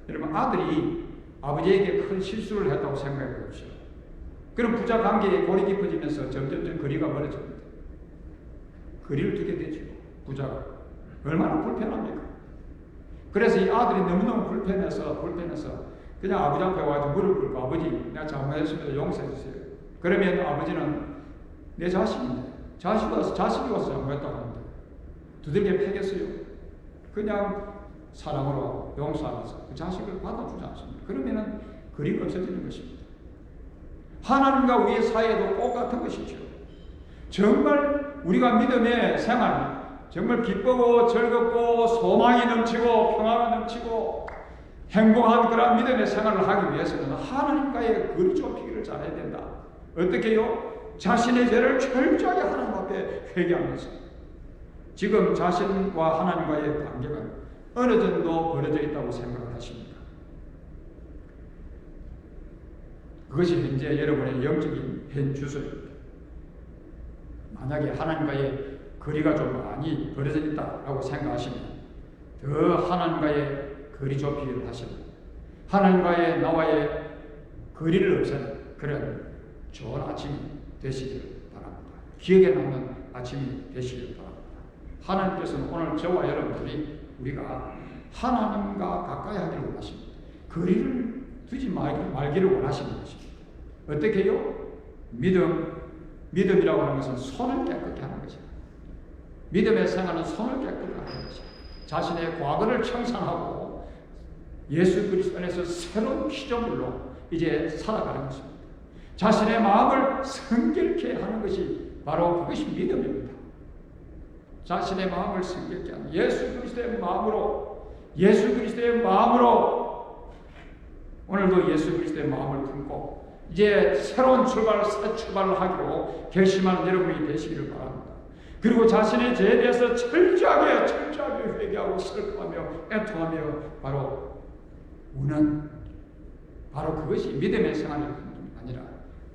여러분, 아들이 아버지에게 큰 실수를 했다고 생각해 보십시오. 그럼 부자 관계에 골이 깊어지면서 점점 거리가 멀어집니다. 거리를 두게 되죠. 부자가 얼마나 불편합니까? 그래서 이 아들이 너무너무 불편해서 그냥 아버지 앞에 와서 무릎 꿇고 아버지 내가 잘못했습니다. 용서해 주세요. 그러면 아버지는 내 자식인데 자식이 와서 잘못했다고 합니다. 두들겨 패겠어요? 그냥 사랑으로 용서하면서 그 자식을 받아주지 않습니다. 그러면은 거리가 없어지는 것입니다. 하나님과 우리의 사이에도 똑같은 것이죠. 정말 우리가 믿음의 생활, 정말 기쁘고 즐겁고 소망이 넘치고 평화가 넘치고 행복한 그런 믿음의 생활을 하기 위해서는 하나님과의 거리 좁히기를 잘해야 된다. 어떻게 해요? 자신의 죄를 철저하게 하나님 앞에 회개하면서 지금 자신과 하나님과의 관계가 어느 정도 벌어져 있다고 생각을 하십니까? 그것이 현재 여러분의 영적인 현 주소입니다. 만약에 하나님과의 거리가 좀 많이 벌어져 있다고 생각하시면 더 하나님과의 거리 좁히기를 하시고 하나님과의 나와의 거리를 없애는 그런 좋은 아침이 되시기를 바랍니다. 기억에 남는 아침이 되시기를 바랍니다. 하나님께서는 오늘 저와 여러분들이 우리가 하나님과 가까이 하기를 원하십니다. 거리를 두지 말기를 원하시는 것입니다. 어떻게 해요? 믿음이라고 하는 것은 손을 깨끗게 하는 것입니다. 믿음의 생활은 손을 깨끗게 하는 것입니다. 자신의 과거를 청산하고 예수 그리스도 안에서 새로운 피조물로 이제 살아가는 것입니다. 자신의 마음을 성결케 하는 것이 바로 그것이 믿음입니다. 자신의 마음을 성결케 하는 예수 그리스도의 마음으로 오늘도 예수 그리스도의 마음을 품고 이제 새로운 새 출발을 하기로 결심하는 여러분이 되시기를 바랍니다. 그리고 자신의 죄에 대해서 철저하게 회개하고 슬퍼하며 애통하며 바로 우는 바로 그것이 믿음의 생활이 아니라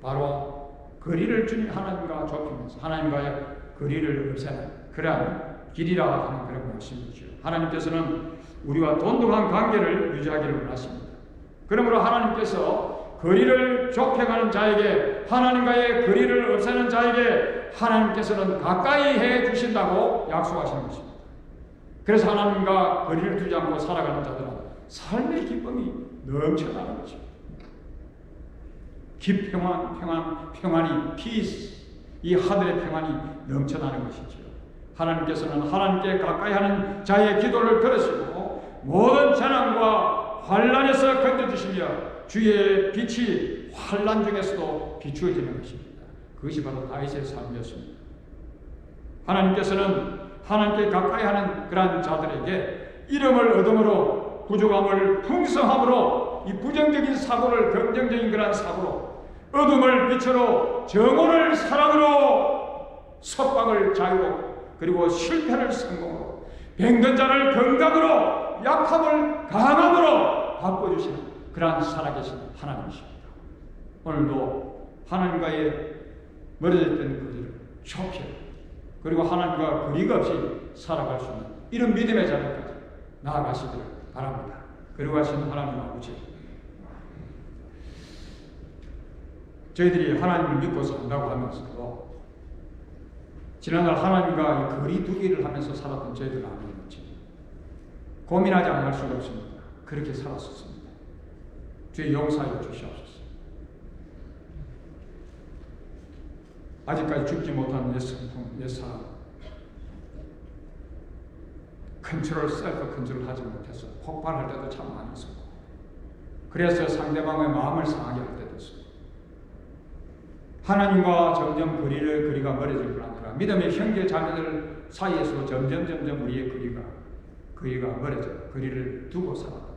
바로 거리를 주님 하나님과 좁히면서 하나님과의 거리를 없애는 그러한 길이라 하는 그런 말씀이죠. 하나님께서는 우리와 돈독한 관계를 유지하기를 원하십니다. 그러므로 하나님께서 거리를 좁혀가는 자에게 하나님과의 거리를 없애는 자에게 하나님께서는 가까이 해 주신다고 약속하시는 것입니다. 그래서 하나님과 거리를 두지 않고 살아가는 자들은 삶의 기쁨이 넘쳐나는 것입니다. 평안이 peace, 이 하늘의 평안이 넘쳐나는 것이죠. 하나님께서는 하나님께 가까이 하는 자의 기도를 들으시고 모든 재난과 환난에서 건져주시며 주의 빛이 환난 중에서도 비추어지는 것입니다. 그것이 바로 다윗의 삶이었습니다. 하나님께서는 하나님께 가까이 하는 그러한 자들에게 이름을 얻음으로 부족함을 풍성함으로 이 부정적인 사고를 긍정적인 그러한 사고로 어둠을 빛으로 정오를 사랑으로 석방을 자유로 그리고 실패를 성공으로 병든 자를 건강으로 약함을 강함으로 바꿔주시는 그러한 살아계신 하나님이십니다. 오늘도 하나님과의 멀어졌던 거리를 좁혀 그리고 하나님과 거리가 없이 살아갈 수 있는 이런 믿음의 자리까지 나아가시기를 바랍니다. 그리고 하시는 하나님 아버지, 저희들이 하나님을 믿고 산다고 하면서도 지난날 하나님과 이 거리 두기를 하면서 살았던 저희들 아니었지. 고민하지 않을 수가 없습니다. 그렇게 살았었습니다. 주의 용서하여 주시옵소서. 아직까지 죽지 못한 옛사람 셀프 컨트롤 하지 못해서 폭발할 때도 참 많이 있었고 그래서 상대방의 마음을 상하게 할 때도 있었고 하나님과 점점 거리가 멀어질 뿐 아니라 믿음의 형제 자매들 사이에서 점점 우리의 거리가 멀어져 거리를 두고 살았다.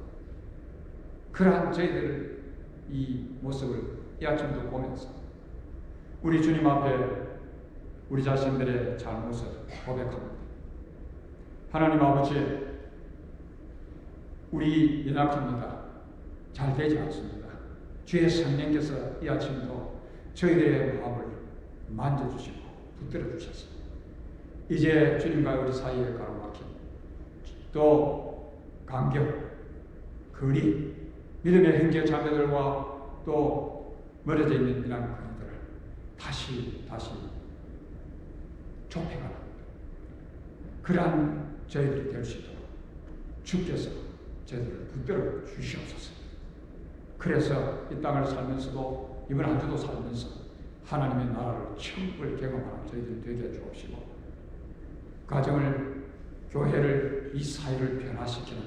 그러한 저희들 이 모습을 이 아침도 보면서 우리 주님 앞에 우리 자신들의 잘못을 고백합니다. 하나님 아버지, 우리 연약합니다. 잘 되지 않습니다. 주의 성령께서 이 아침도 저희들의 마음을 만져주시고 붙들어 주셨습니다. 이제 주님과 우리 사이에 가로막힌 또 간격, 거리, 믿음의 형제 자매들과 또 멀어져 있는 이런 거리들을 다시 좁혀가는 그러한 저희들이 될 수 있도록 주께서 저희들을 붙들어 주시옵소서. 그래서 이 땅을 살면서도 이번 한 주도 살면서 하나님의 나라를 천국을 경험하는 저희들이 되게 해주옵시고 가정을, 교회를, 이 사회를 변화시키는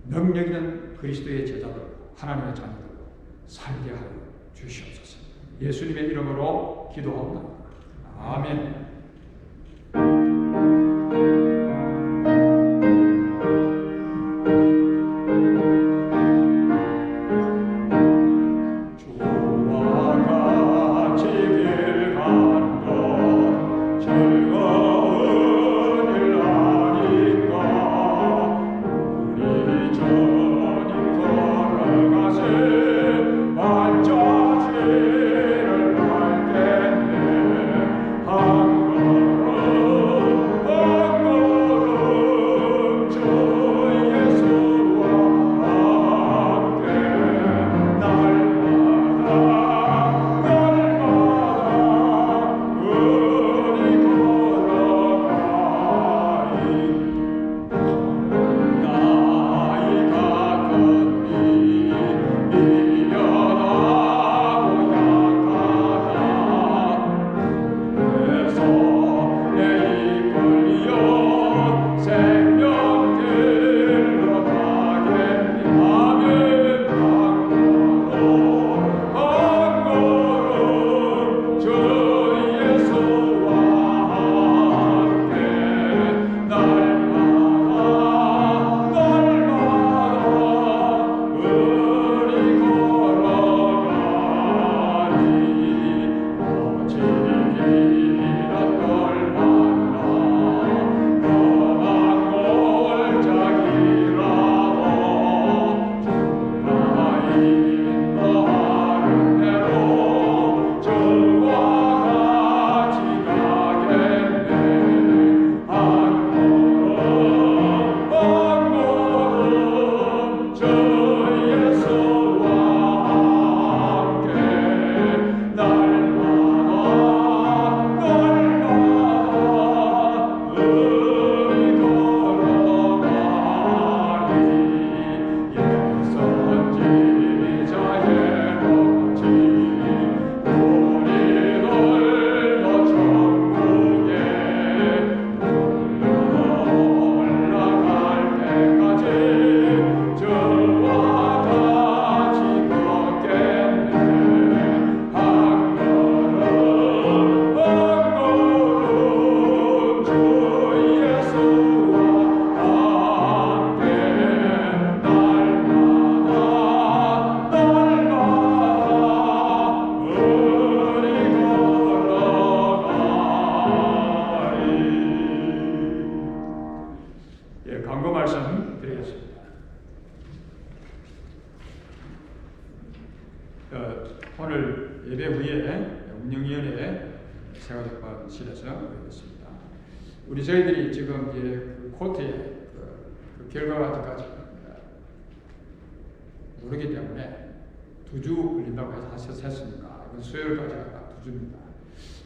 능력 있는 그리스도의 제자들, 하나님의 자녀들로 살게 하여 주시옵소서. 예수님의 이름으로 기도합니다. 아멘. Oh 오늘 예배 후에 운영위원회 세가족반실에서 모였습니다. 저희들이 지금 이제 그 코트의 그 결과까지 모르기 때문에 2주 걸린다고 해서 했으니까 이건 수요일까지가 딱 2주입니다.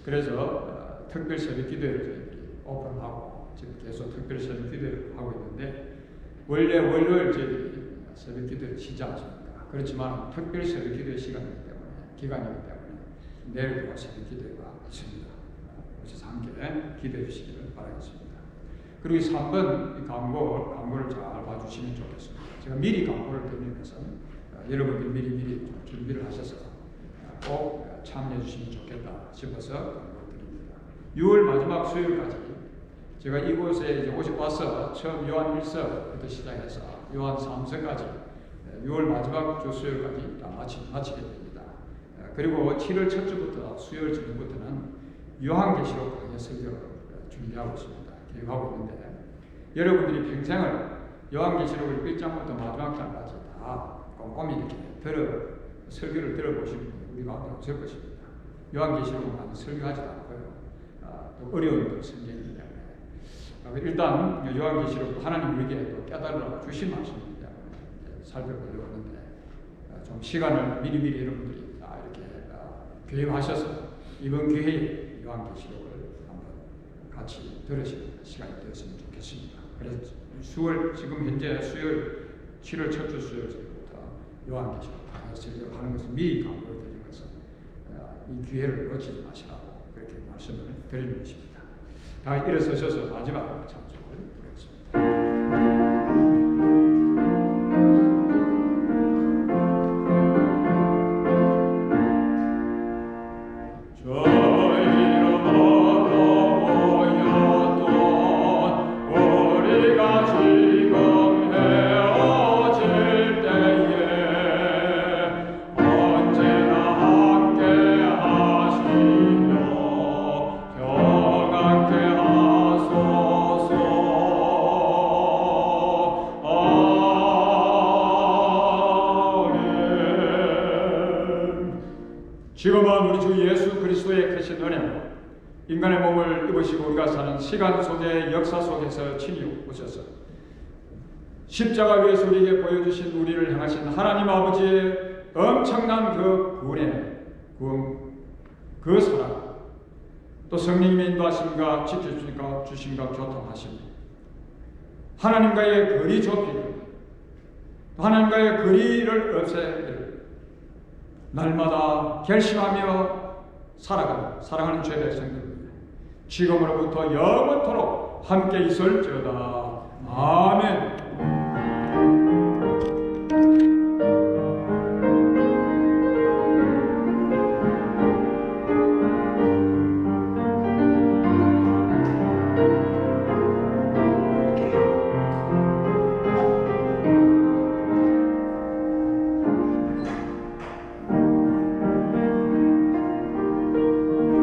그래서 특별 새벽 기도회를 저희들이 오픈하고 지금 계속 특별 새벽 기도회를 하고 있는데 원래 월요일 저희들이 새벽 기도회를 시작하십니다. 그렇지만 특별 새벽 기도회 기간이기 때문에 내일도 새벽 기도회가 있습니다. 오셔서 함께 기도해 주시기를 바라겠습니다. 그리고 3번 광고를 잘 봐주시면 좋겠습니다. 제가 미리 광고를 드리면서 여러분들이 미리 좀 준비를 하셔서 꼭 참여해 주시면 좋겠다 싶어서 광고를 드립니다. 6월 마지막 수요일까지 제가 이곳에 이제 와서 처음 요한 1서부터 시작해서 요한 3서까지 6월 마지막 주 수요일까지 다 마치게 됩니다. 그리고 7월 첫 주부터 수요일 저녁부터는 요한계시록 강의 설교를 준비하고 있습니다. 계획하고 있는데 여러분들이 평생을 요한계시록을 1장부터 마지막 장까지 다 꼼꼼히 이렇게 설교를 들어보시면 우리 가운데 없을 것입니다. 요한계시록은 많이 설교하지도 않고요. 또 어려운 성경이기 때문에 일단 요한계시록 하나님 우리에게 또 깨달으라고 주신 말씀이기 때문에 살펴보려고 하는데 좀 시간을 미리미리 여러분들이 이렇게 계획하셔서 이번 기회에 요한계시록을 한번 같이 들으시는 시간이 되었으면 좋겠습니다. 그래서 지금 현재 수요일 7월 첫 주 수요일부터 요한계시록 설교를 하는 것을 미리 광고를 드리면서 이 기회를 놓치지 마시라고 그렇게 말씀을 드리는 것입니다. 다 일어서셔서 마지막 찬송을 부르겠습니다. 지금은 우리 주 예수 그리스도의 크신 은혜로 인간의 몸을 입으시고 우리가 사는 시간 속의 역사 속에서 친히 오셔서 십자가 위에서 우리에게 보여주신 우리를 향하신 하나님 아버지의 엄청난 그 구원의 그 사랑, 또 성령님의 인도하심과 지켜주심과 교통하심, 하나님과의 거리 좁히는, 하나님과의 거리를 없애는 날마다 결심하며 살아가는 사랑하는 죄 백성들 지금으로부터 영원토록 함께 있을지어다. 아멘.